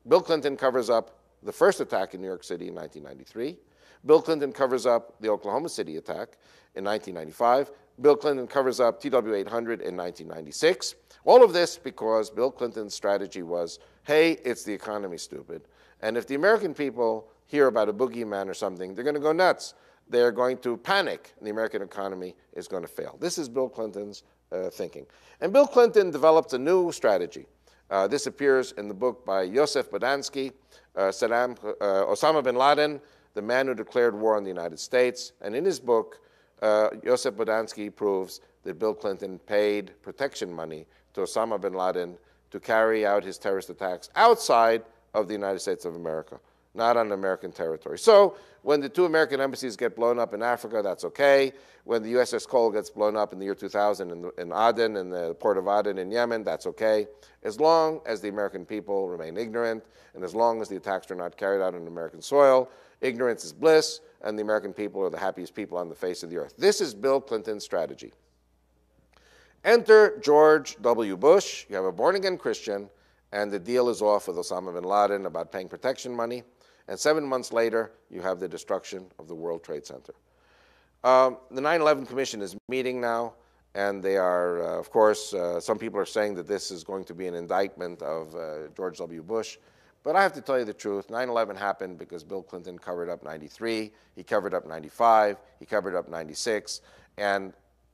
Speaker 1: Bill Clinton covers up the first attack in New York City in 1993. Bill Clinton covers up the Oklahoma City attack in 1995. Bill Clinton covers up TW-800 in 1996. All of this because Bill Clinton's strategy was, hey, it's the economy, stupid. And if the American people hear about a boogeyman or something, they're going to go nuts. They're going to panic, and the American economy is going to fail. This is Bill Clinton's thinking. And Bill Clinton developed a new strategy. This appears in the book by Yosef Bodansky, Osama bin Laden, the man who declared war on the United States. And in his book, Yosef Bodansky proves that Bill Clinton paid protection money to Osama bin Laden to carry out his terrorist attacks outside of the United States of America, not on American territory. So when the 2 American embassies get blown up in Africa, that's okay. When the USS Cole gets blown up in the year 2000 in Aden, in the port of Aden in Yemen, that's okay. As long as the American people remain ignorant, and as long as the attacks are not carried out on American soil, ignorance is bliss, and the American people are the happiest people on the face of the earth. This is Bill Clinton's strategy. Enter George W. Bush. You have a born-again Christian, and the deal is off with Osama bin Laden about paying protection money. And 7 months later, you have the destruction of the World Trade Center. The 9/11 Commission is meeting now, and they are, of course, some people are saying that this is going to be an indictment of George W. Bush. But I have to tell you the truth. 9/11 happened because Bill Clinton covered up 93, he covered up 95, he covered up 96, and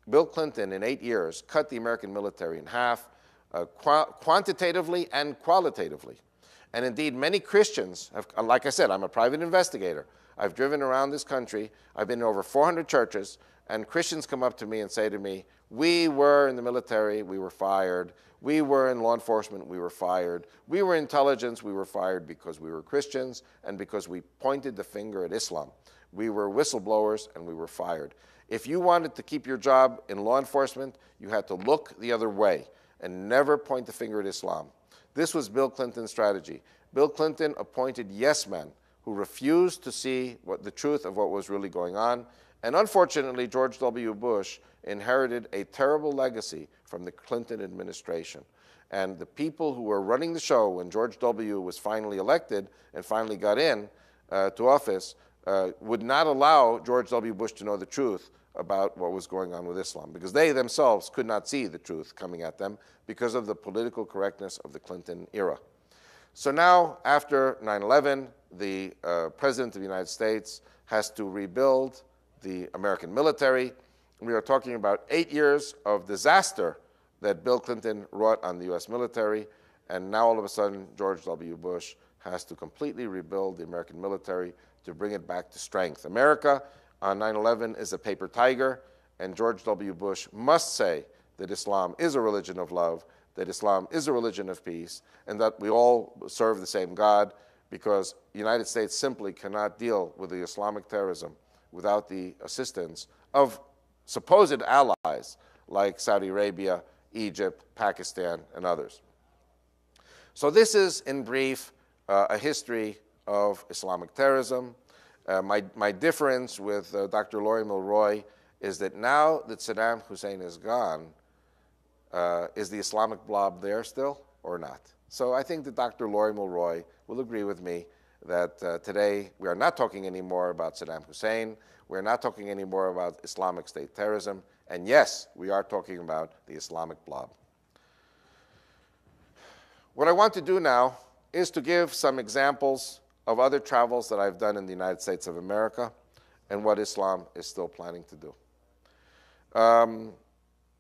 Speaker 1: Bill Clinton, in 8 years, cut the American military in half, quantitatively and qualitatively. And indeed, many Christians, like I said, I'm a private investigator. I've driven around this country. I've been in over 400 churches, and Christians come up to me and say to me, we were in the military, we were fired. We were in law enforcement, we were fired. We were intelligence, we were fired because we were Christians and because we pointed the finger at Islam. We were whistleblowers, and we were fired. If you wanted to keep your job in law enforcement, you had to look the other way and never point the finger at Islam. This was Bill Clinton's strategy. Bill Clinton appointed yes men who refused to see the truth of what was really going on. And unfortunately, George W. Bush inherited a terrible legacy from the Clinton administration. And the people who were running the show when George W. was finally elected and finally got in to office would not allow George W. Bush to know the truth about what was going on with Islam, because they themselves could not see the truth coming at them because of the political correctness of the Clinton era. So now, after 9/11, the President of the United States has to rebuild the American military. We are talking about 8 years of disaster that Bill Clinton wrought on the U.S. military, and now all of a sudden, George W. Bush has to completely rebuild the American military to bring it back to strength. America on 9/11 is a paper tiger, and George W. Bush must say that Islam is a religion of love, that Islam is a religion of peace, and that we all serve the same God, because the United States simply cannot deal with the Islamic terrorism without the assistance of supposed allies like Saudi Arabia, Egypt, Pakistan, and others. So this is, in brief, a history of Islamic terrorism. My difference with Dr. Laurie Milroy is that now that Saddam Hussein is gone, is the Islamic blob there still or not? So I think that Dr. Laurie Milroy will agree with me that today we are not talking anymore about Saddam Hussein. We're not talking anymore about Islamic State terrorism. And yes, we are talking about the Islamic blob. What I want to do now is to give some examples of other travels that I've done in the United States of America and what Islam is still planning to do.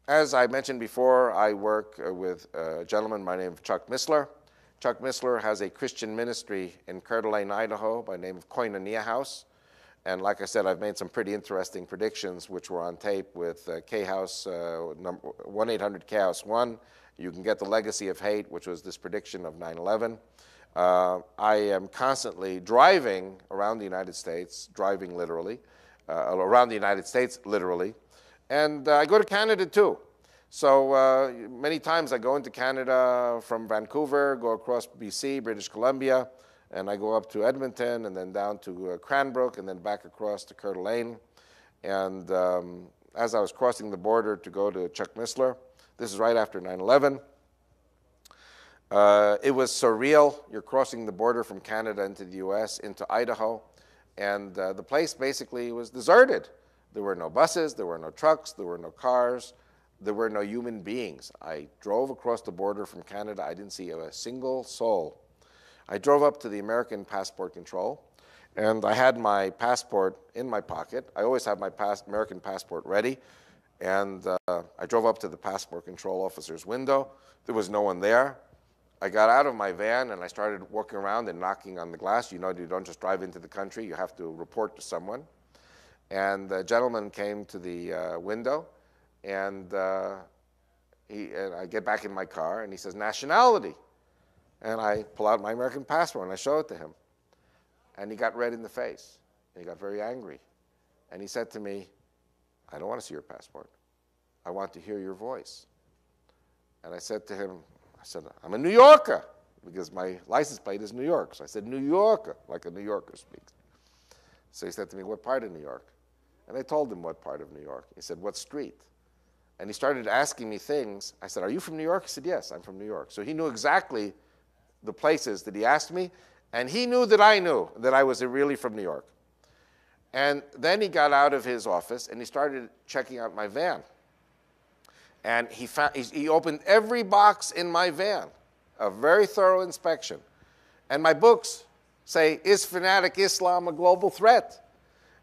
Speaker 1: As I mentioned before, I work with a gentleman by the name of Chuck Missler. Chuck Missler has a Christian ministry in Coeur d'Alene, Idaho by the name of Koinonia House. And like I said, I've made some pretty interesting predictions which were on tape with K-House, 1-800-K-House-1. You can get The Legacy of Hate, which was this prediction of 9/11. I am constantly driving around the United States, driving literally, around the United States literally. And I go to Canada too. So many times I go into Canada from Vancouver, go across BC, British Columbia, and I go up to Edmonton and then down to Cranbrook and then back across to Coeur d'Alene. And as I was crossing the border to go to Chuck Missler, this is right after 9/11, it was surreal. You're crossing the border from Canada into the US, into Idaho, and the place basically was deserted. There were no buses, there were no trucks, there were no cars, there were no human beings. I drove across the border from Canada. I didn't see a single soul. I drove up to the American passport control, and I had my passport in my pocket. I always have my American passport ready, and I drove up to the passport control officer's window. There was no one there. I got out of my van, and I started walking around and knocking on the glass. You know, you don't just drive into the country. You have to report to someone. And the gentleman came to the window, and I get back in my car, and he says, "Nationality." And I pull out my American passport, and I show it to him. And he got red in the face. And he got very angry. And he said to me, "I don't want to see your passport. I want to hear your voice." And I said to him, "I'm a New Yorker," because my license plate is New York. So I said, "New Yorker," like a New Yorker speaks. So he said to me, "What part of New York?" And I told him what part of New York. He said, "What street?" And he started asking me things. I said, "Are you from New York?" He said, "Yes, I'm from New York." So he knew exactly the places that he asked me, and he knew that I was really from New York. And then he got out of his office, and he started checking out my van. And he opened every box in my van, a very thorough inspection. And my books say, "Is fanatic Islam a global threat?"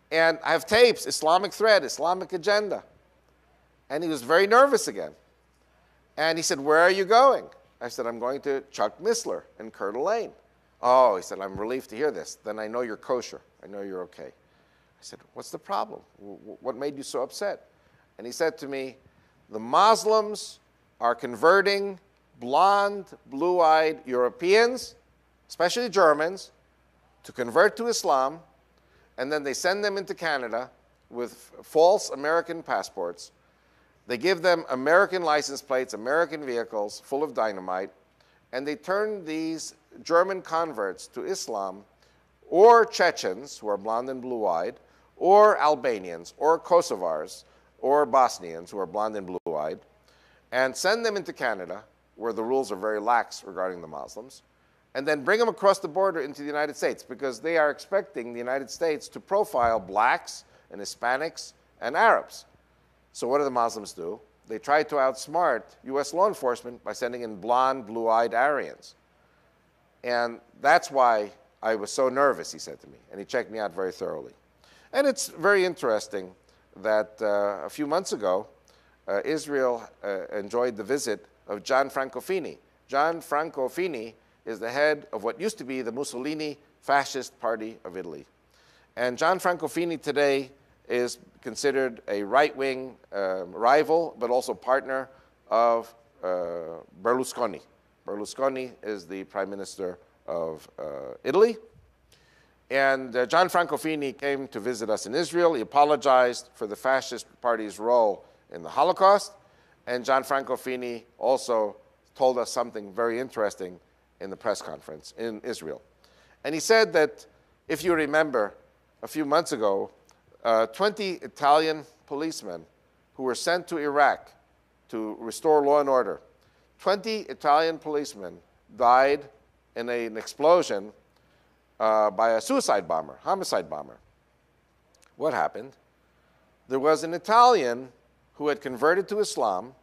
Speaker 1: And I have tapes, Islamic threat, Islamic agenda. And he was very nervous again. And he said, "Where are you going?" I said, "I'm going to Chuck Missler in Coeur d'Alene." "Oh," he said, "I'm relieved to hear this. Then I know you're kosher. I know you're okay." I said, "What's the problem? What made you so upset?" And he said to me, "The Muslims are converting blonde, blue-eyed Europeans, especially Germans, to convert to Islam, and then they send them into Canada with false American passports. They give them American license plates, American vehicles full of dynamite, and they turn these German converts to Islam, or Chechens, who are blonde and blue-eyed, or Albanians, or Kosovars, or Bosnians, who are blonde and blue-eyed, and send them into Canada, where the rules are very lax regarding the Muslims, and then bring them across the border into the United States, because they are expecting the United States to profile blacks and Hispanics and Arabs. So what do the Muslims do? They try to outsmart U.S. law enforcement by sending in blonde, blue-eyed Aryans. And that's why I was so nervous," he said to me. And he checked me out very thoroughly. And it's very interesting that a few months ago, Israel enjoyed the visit of John Francofini. John Francofini is the head of what used to be the Mussolini Fascist Party of Italy. And Gianfranco Fini today is considered a right-wing rival, but also partner of Berlusconi. Berlusconi is the Prime Minister of Italy. And Gianfranco Fini came to visit us in Israel. He apologized for the fascist party's role in the Holocaust. And Gianfranco Fini also told us something very interesting in the press conference in Israel. And he said that, if you remember, a few months ago, 20 Italian policemen who were sent to Iraq to restore law and order, 20 Italian policemen died in an explosion by a suicide bomber, homicide bomber. What happened? There was an Italian who had converted to Islam,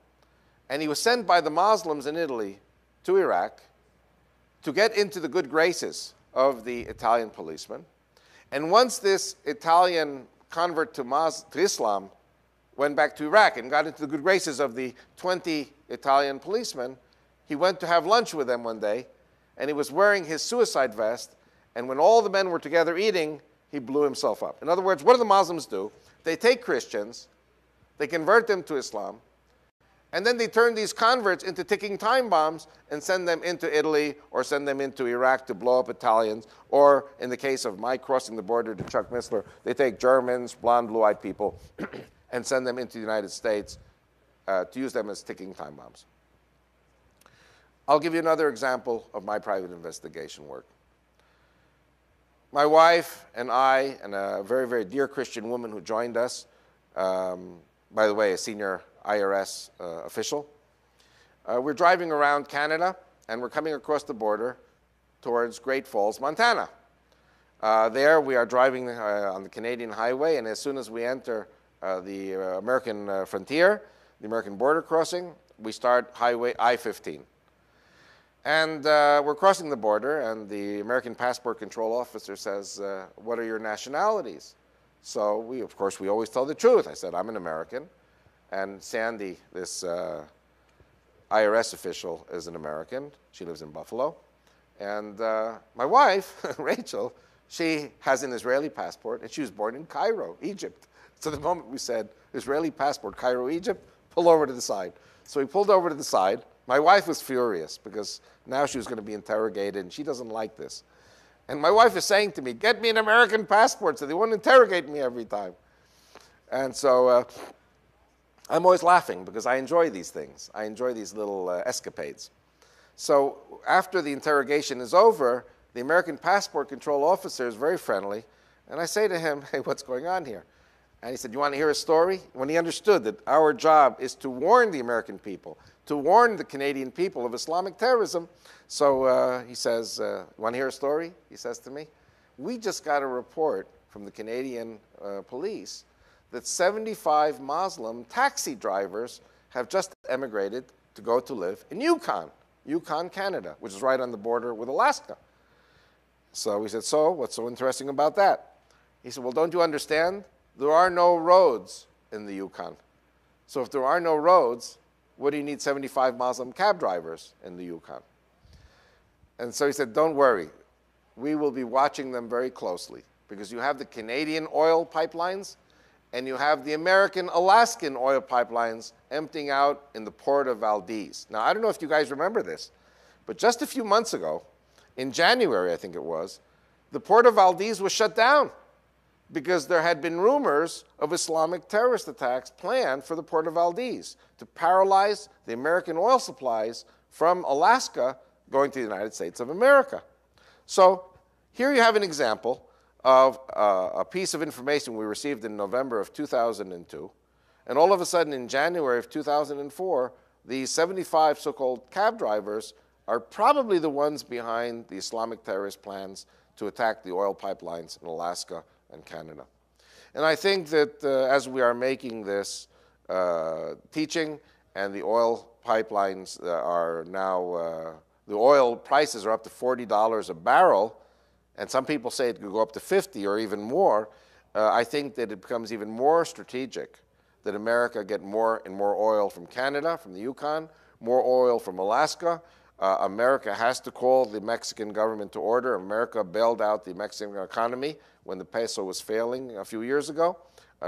Speaker 1: and he was sent by the Muslims in Italy to Iraq to get into the good graces of the Italian policeman. And once this Italian convert to Islam went back to Iraq and got into the good graces of the 20 Italian policemen, he went to have lunch with them one day, and he was wearing his suicide vest, and when all the men were together eating, he blew himself up. In other words, what do the Muslims do? They take Christians, they convert them to Islam, and then they turn these converts into ticking time bombs and send them into Italy or send them into Iraq to blow up Italians. Or in the case of my crossing the border to Chuck Missler, they take Germans, blonde, blue-eyed people, and send them into the United States to use them as ticking time bombs. I'll give you another example of my private investigation work. My wife and I, and a very, very dear Christian woman who joined us, by the way, a senior IRS official. We're driving around Canada, and we're coming across the border towards Great Falls, Montana. There we are driving on the Canadian highway, and as soon as we enter the American frontier, the American border crossing, we start Highway I-15. And we're crossing the border, and the American Passport Control Officer says, what are your nationalities? So of course, we always tell the truth. I said, I'm an American. And Sandy, this IRS official, is an American. She lives in Buffalo. And my wife, Rachel, she has an Israeli passport, and she was born in Cairo, Egypt. So the moment we said, Israeli passport, Cairo, Egypt, pull over to the side. So we pulled over to the side. My wife was furious because now she was going to be interrogated, and she doesn't like this. And my wife is saying to me, get me an American passport so they won't interrogate me every time. And so I'm always laughing because I enjoy these things. I enjoy these little escapades. So after the interrogation is over, the American Passport Control Officer is very friendly, and I say to him, hey, what's going on here? And he said, you want to hear a story? When he understood that our job is to warn the American people, to warn the Canadian people of Islamic terrorism. So he says, want to hear a story? He says to me, we just got a report from the Canadian police that 75 Muslim taxi drivers have just emigrated to go to live in Yukon, Canada, which is right on the border with Alaska. So we said, so what's so interesting about that? He said, well, don't you understand? There are no roads in the Yukon. So if there are no roads, what do you need 75 Muslim cab drivers in the Yukon? And so he said, don't worry. We will be watching them very closely because you have the Canadian oil pipelines and you have the American-Alaskan oil pipelines emptying out in the port of Valdez. Now, I don't know if you guys remember this, but just a few months ago, in January, I think it was, the port of Valdez was shut down because there had been rumors of Islamic terrorist attacks planned for the port of Valdez to paralyze the American oil supplies from Alaska going to the United States of America. So here you have an example of a piece of information we received in November of 2002, and all of a sudden in January of 2004, these 75 so-called cab drivers are probably the ones behind the Islamic terrorist plans to attack the oil pipelines in Alaska and Canada. And I think that as we are making this teaching, and the oil pipelines are now, the oil prices are up to $40 a barrel, and some people say it could go up to 50 or even more, I think that it becomes even more strategic that America get more and more oil from Canada, from the Yukon, more oil from Alaska, America has to call the Mexican government to order. America bailed out the Mexican economy when the peso was failing a few years ago.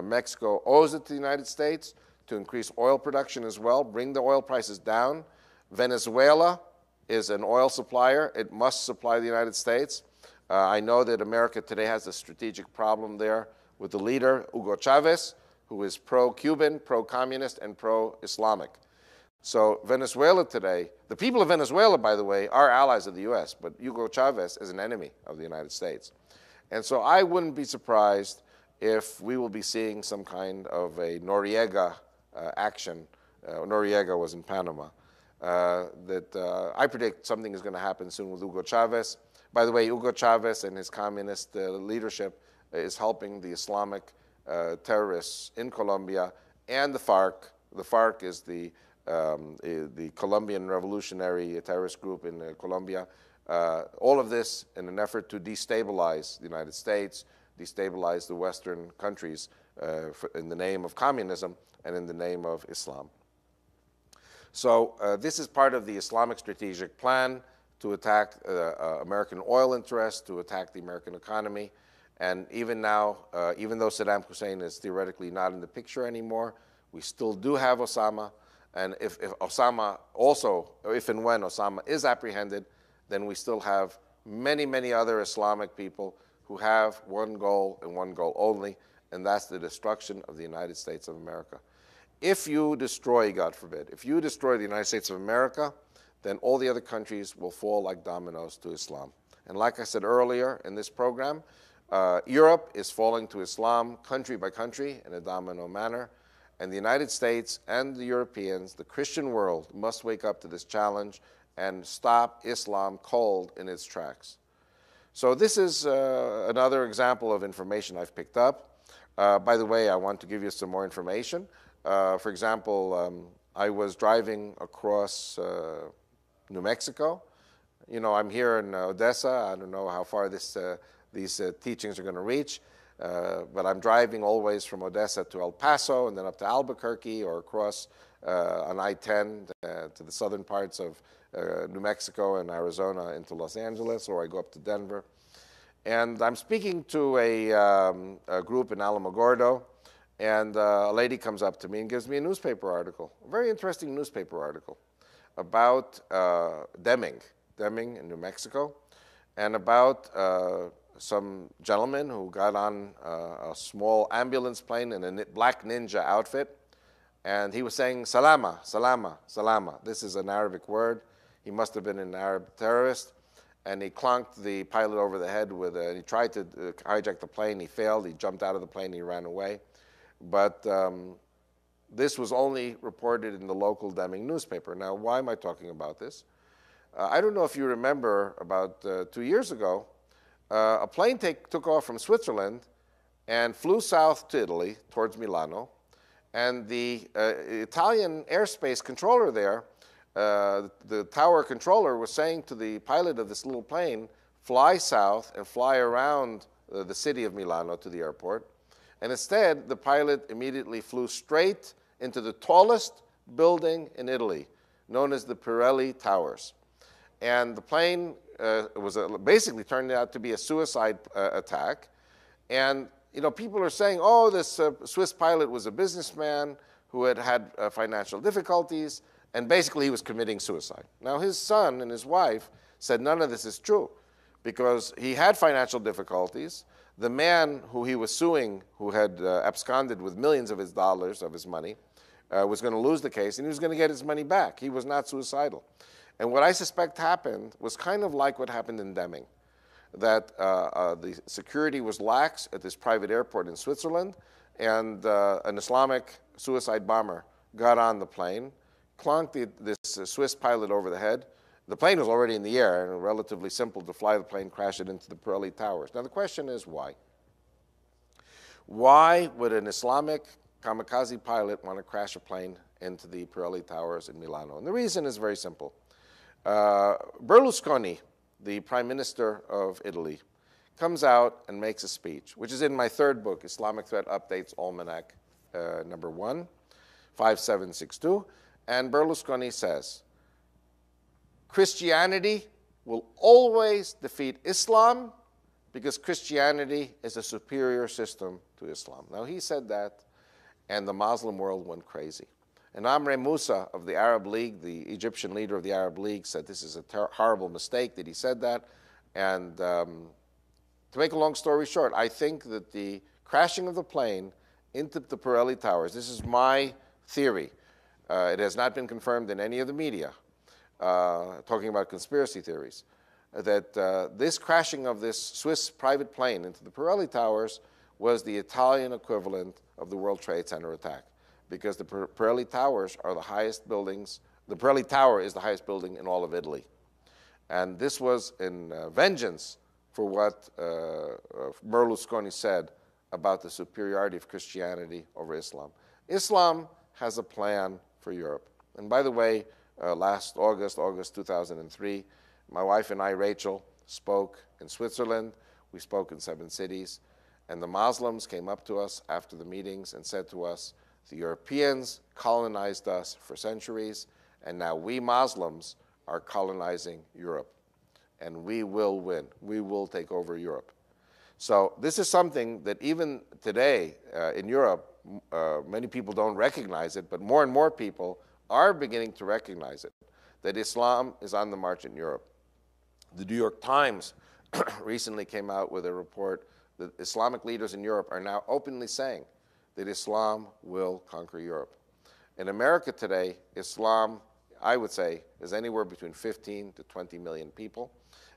Speaker 1: Mexico owes it to the United States to increase oil production as well, bring the oil prices down. Venezuela is an oil supplier. It must supply the United States. I know that America today has a strategic problem there with the leader, Hugo Chavez, who is pro-Cuban, pro-communist, and pro-Islamic. So Venezuela today, the people of Venezuela, by the way, are allies of the U.S., but Hugo Chavez is an enemy of the United States. And so I wouldn't be surprised if we will be seeing some kind of a Noriega action. Noriega was in Panama. I predict something is going to happen soon with Hugo Chavez. By the way, Hugo Chavez and his communist leadership is helping the Islamic terrorists in Colombia and the FARC. The FARC is the Colombian revolutionary terrorist group in Colombia. All of this in an effort to destabilize the United States, destabilize the Western countries in the name of communism and in the name of Islam. So this is part of the Islamic strategic plan to attack American oil interests, to attack the American economy. And even now, even though Saddam Hussein is theoretically not in the picture anymore, we still do have Osama. And if Osama also, if and when Osama is apprehended, then we still have many, many other Islamic people who have one goal and one goal only, and that's the destruction of the United States of America. If you destroy, God forbid, if you destroy the United States of America, then all the other countries will fall like dominoes to Islam. And like I said earlier in this program, Europe is falling to Islam country by country in a domino manner. And the United States and the Europeans, the Christian world, must wake up to this challenge and stop Islam cold in its tracks. So this is another example of information I've picked up. By the way, I want to give you some more information. For example, I was driving across New Mexico. You know, I'm here in Odessa. I don't know how far these teachings are going to reach. But I'm driving always from Odessa to El Paso and then up to Albuquerque or across on I-10 to the southern parts of New Mexico and Arizona into Los Angeles, or I go up to Denver. And I'm speaking to a group in Alamogordo, and a lady comes up to me and gives me a newspaper article, a very interesting newspaper article about Deming in New Mexico, and about some gentleman who got on a small ambulance plane in a black ninja outfit, and he was saying, "Salama, salama, salama." This is an Arabic word. He must have been an Arab terrorist, and he clunked the pilot over the head with he tried to hijack the plane. He failed. He jumped out of the plane. He ran away. But this was only reported in the local Deming newspaper. Now, why am I talking about this? I don't know if you remember, about 2 years ago, a plane took off from Switzerland and flew south to Italy, towards Milano. And the Italian airspace controller there, the tower controller, was saying to the pilot of this little plane, fly south and fly around the city of Milano to the airport. And instead, the pilot immediately flew straight into the tallest building in Italy, known as the Pirelli Towers. And the plane was basically turned out to be a suicide attack. And you know, people are saying, oh, this Swiss pilot was a businessman who had financial difficulties, and basically he was committing suicide. Now, his son and his wife said none of this is true, because he had financial difficulties. The man who he was suing, who had absconded with millions of his dollars of his money, was going to lose the case, and he was going to get his money back. He was not suicidal. And what I suspect happened was kind of like what happened in Deming, that the security was lax at this private airport in Switzerland, and an Islamic suicide bomber got on the plane, clunked this Swiss pilot over the head. The plane was already in the air, and relatively simple to fly the plane, crash it into the Pirelli Towers. Now, the question is why? Why would an Islamic kamikaze pilot want to crash a plane into the Pirelli Towers in Milano? And the reason is very simple. Berlusconi, the Prime Minister of Italy, comes out and makes a speech, which is in my third book, Islamic Threat Updates Almanac number 1, 5762. And Berlusconi says, Christianity will always defeat Islam because Christianity is a superior system to Islam. Now, he said that, and the Muslim world went crazy. And Amr Musa of the Arab League, the Egyptian leader of the Arab League, said this is a horrible mistake that he said that. And to make a long story short, I think that the crashing of the plane into the Pirelli Towers, this is my theory. It has not been confirmed in any of the media, talking about conspiracy theories, that this crashing of this Swiss private plane into the Pirelli Towers was the Italian equivalent of the World Trade Center attack, because the Pirelli Towers are the highest buildings. The Pirelli Tower is the highest building in all of Italy. And this was in vengeance for what Berlusconi said about the superiority of Christianity over Islam. Islam has a plan for Europe. And by the way, last August 2003, my wife and I, Rachel, spoke in Switzerland. We spoke in 7 cities. And the Muslims came up to us after the meetings and said to us, the Europeans colonized us for centuries, and now we Muslims are colonizing Europe. And we will win. We will take over Europe. So this is something that even today in Europe, many people don't recognize it, but more and more people are beginning to recognize it, that Islam is on the march in Europe. The New York Times recently came out with a report that Islamic leaders in Europe are now openly saying that Islam will conquer Europe. In America today, Islam, I would say, is anywhere between 15 to 20 million people.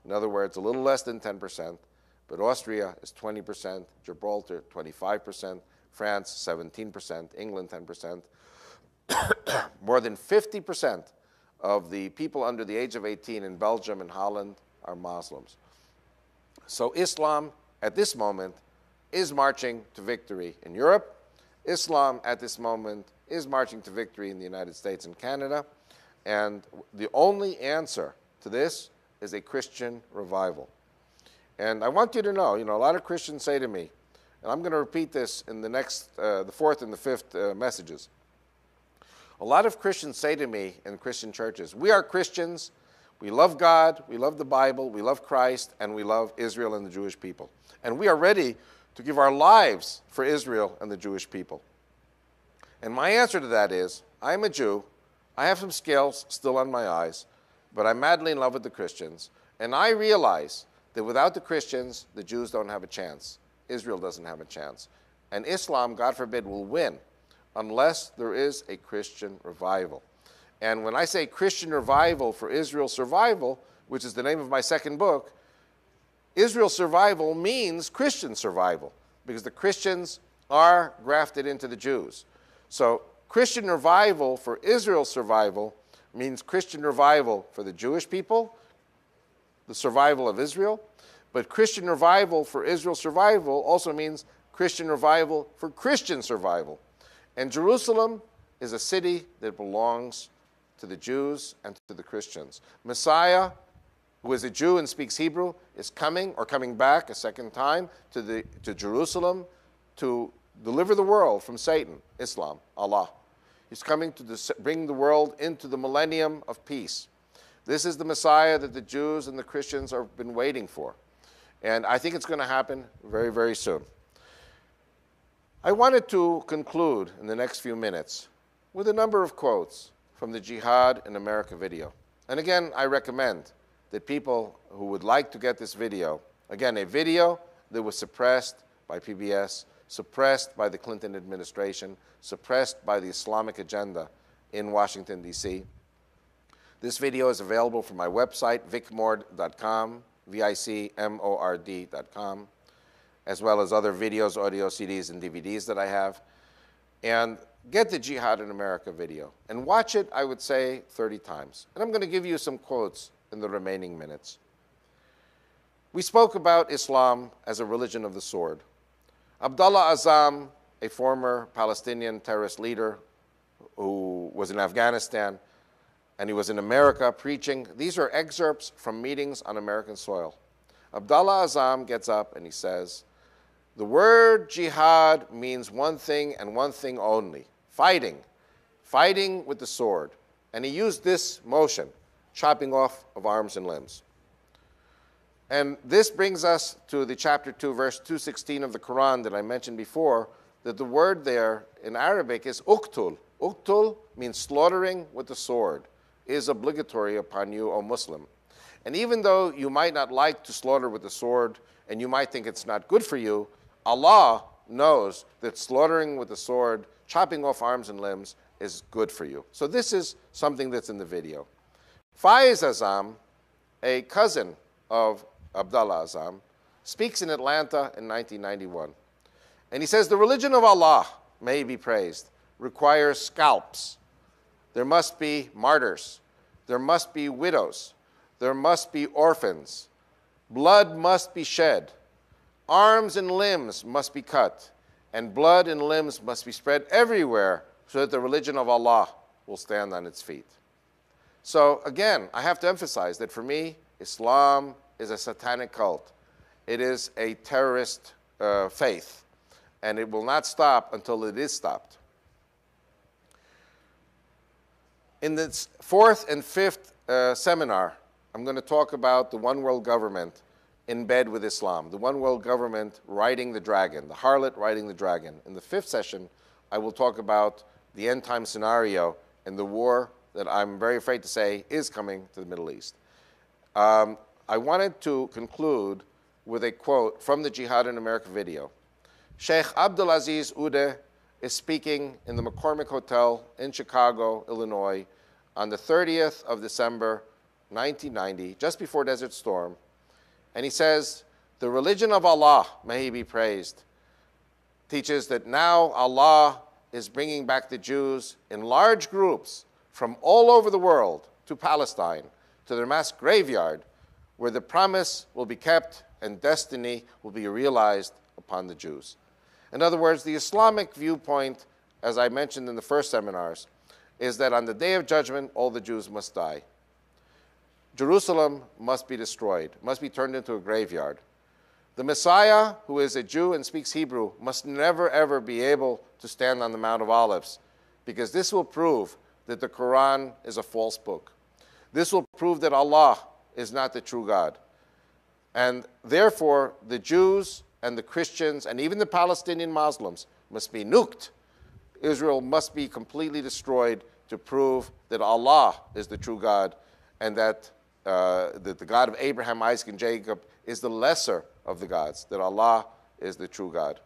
Speaker 1: In other words, a little less than 10%, but Austria is 20%, Gibraltar 25%, France 17%, England 10%. More than 50% of the people under the age of 18 in Belgium and Holland are Muslims. So Islam, at this moment, is marching to victory in Europe. Islam, at this moment, is marching to victory in the United States and Canada. And the only answer to this is a Christian revival. And I want you to know, a lot of Christians say to me, and I'm going to repeat this in the next, the 4th and the 5th messages. A lot of Christians say to me in Christian churches, we are Christians, we love God, we love the Bible, we love Christ, and we love Israel and the Jewish people. And we are ready to give our lives for Israel and the Jewish people. And my answer to that is, I'm a Jew, I have some scales still on my eyes, but I'm madly in love with the Christians, and I realize that without the Christians, the Jews don't have a chance. Israel doesn't have a chance. And Islam, God forbid, will win unless there is a Christian revival. And when I say Christian revival for Israel's survival, which is the name of my second book, Israel's survival means Christian survival, because the Christians are grafted into the Jews. So Christian revival for Israel's survival means Christian revival for the Jewish people, the survival of Israel. But Christian revival for Israel's survival also means Christian revival for Christian survival. And Jerusalem is a city that belongs to the Jews and to the Christians. Messiah, who is a Jew and speaks Hebrew, is coming or coming back a second time to Jerusalem to deliver the world from Satan, Islam, Allah. He's coming to bring the world into the millennium of peace. This is the Messiah that the Jews and the Christians have been waiting for. And I think it's going to happen very, very soon. I wanted to conclude in the next few minutes with a number of quotes from the Jihad in America video. And again, I recommend that people who would like to get this video, again, a video that was suppressed by PBS, suppressed by the Clinton administration, suppressed by the Islamic agenda in Washington, D.C. This video is available from my website, vicmord.com, vicmord.com, as well as other videos, audio CDs, and DVDs that I have. And get the Jihad in America video and watch it, I would say, 30 times. And I'm going to give you some quotes in the remaining minutes. We spoke about Islam as a religion of the sword. Abdullah Azzam, a former Palestinian terrorist leader who was in Afghanistan, and he was in America preaching. These are excerpts from meetings on American soil. Abdullah Azzam gets up and he says, the word jihad means one thing and one thing only, fighting with the sword. And he used this motion, chopping off of arms and limbs. And this brings us to the chapter 2, verse 216 of the Quran that I mentioned before, that the word there in Arabic is uqtul. Uqtul means slaughtering with the sword is obligatory upon you, O Muslim. And even though you might not like to slaughter with the sword and you might think it's not good for you, Allah knows that slaughtering with the sword, chopping off arms and limbs, is good for you. So this is something that's in the video. Faiz Azam, a cousin of Abdullah Azam, speaks in Atlanta in 1991. And he says, the religion of Allah, may he be praised, requires scalps. There must be martyrs. There must be widows. There must be orphans. Blood must be shed. Arms and limbs must be cut. And blood and limbs must be spread everywhere so that the religion of Allah will stand on its feet. So again, I have to emphasize that for me, Islam is a satanic cult. It is a terrorist faith. And it will not stop until it is stopped. In this fourth and fifth seminar, I'm going to talk about the one world government in bed with Islam, the one world government riding the dragon, the harlot riding the dragon. In the fifth session, I will talk about the end time scenario and the war that I'm very afraid to say is coming to the Middle East. I wanted to conclude with a quote from the Jihad in America video. Sheikh Abdulaziz Ude is speaking in the McCormick Hotel in Chicago, Illinois, on the 30th of December, 1990, just before Desert Storm. And he says, the religion of Allah, may he be praised, teaches that now Allah is bringing back the Jews in large groups from all over the world to Palestine, to their mass graveyard, where the promise will be kept and destiny will be realized upon the Jews. In other words, the Islamic viewpoint, as I mentioned in the first seminars, is that on the day of judgment, all the Jews must die. Jerusalem must be destroyed, must be turned into a graveyard. The Messiah, who is a Jew and speaks Hebrew, must never, ever be able to stand on the Mount of Olives, because this will prove that the Quran is a false book. This will prove that Allah is not the true God. And therefore, the Jews and the Christians and even the Palestinian Muslims must be nuked. Israel must be completely destroyed to prove that Allah is the true God and that the God of Abraham, Isaac, and Jacob is the lesser of the gods, that Allah is the true God.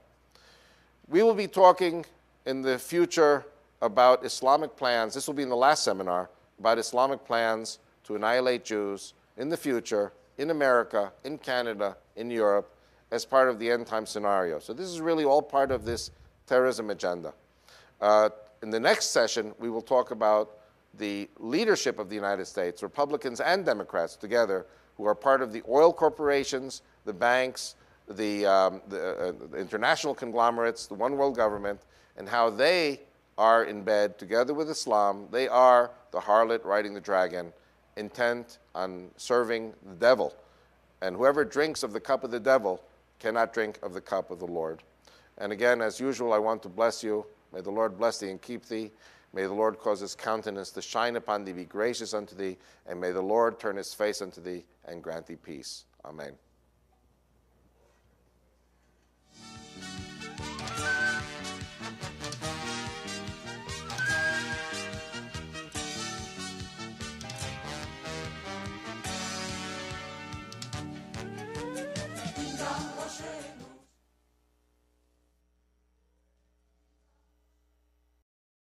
Speaker 1: We will be talking in the future about Islamic plans. This will be in the last seminar about Islamic plans to annihilate Jews in the future, in America, in Canada, in Europe, as part of the end time scenario. So this is really all part of this terrorism agenda. In the next session, we will talk about the leadership of the United States, Republicans and Democrats together, who are part of the oil corporations, the banks, the international conglomerates, the one world government, and how they are in bed together with Islam. They are the harlot riding the dragon, intent on serving the devil. And whoever drinks of the cup of the devil cannot drink of the cup of the Lord. And again, as usual, I want to bless you. May the Lord bless thee and keep thee. May the Lord cause his countenance to shine upon thee, be gracious unto thee, and may the Lord turn his face unto thee and grant thee peace. Amen.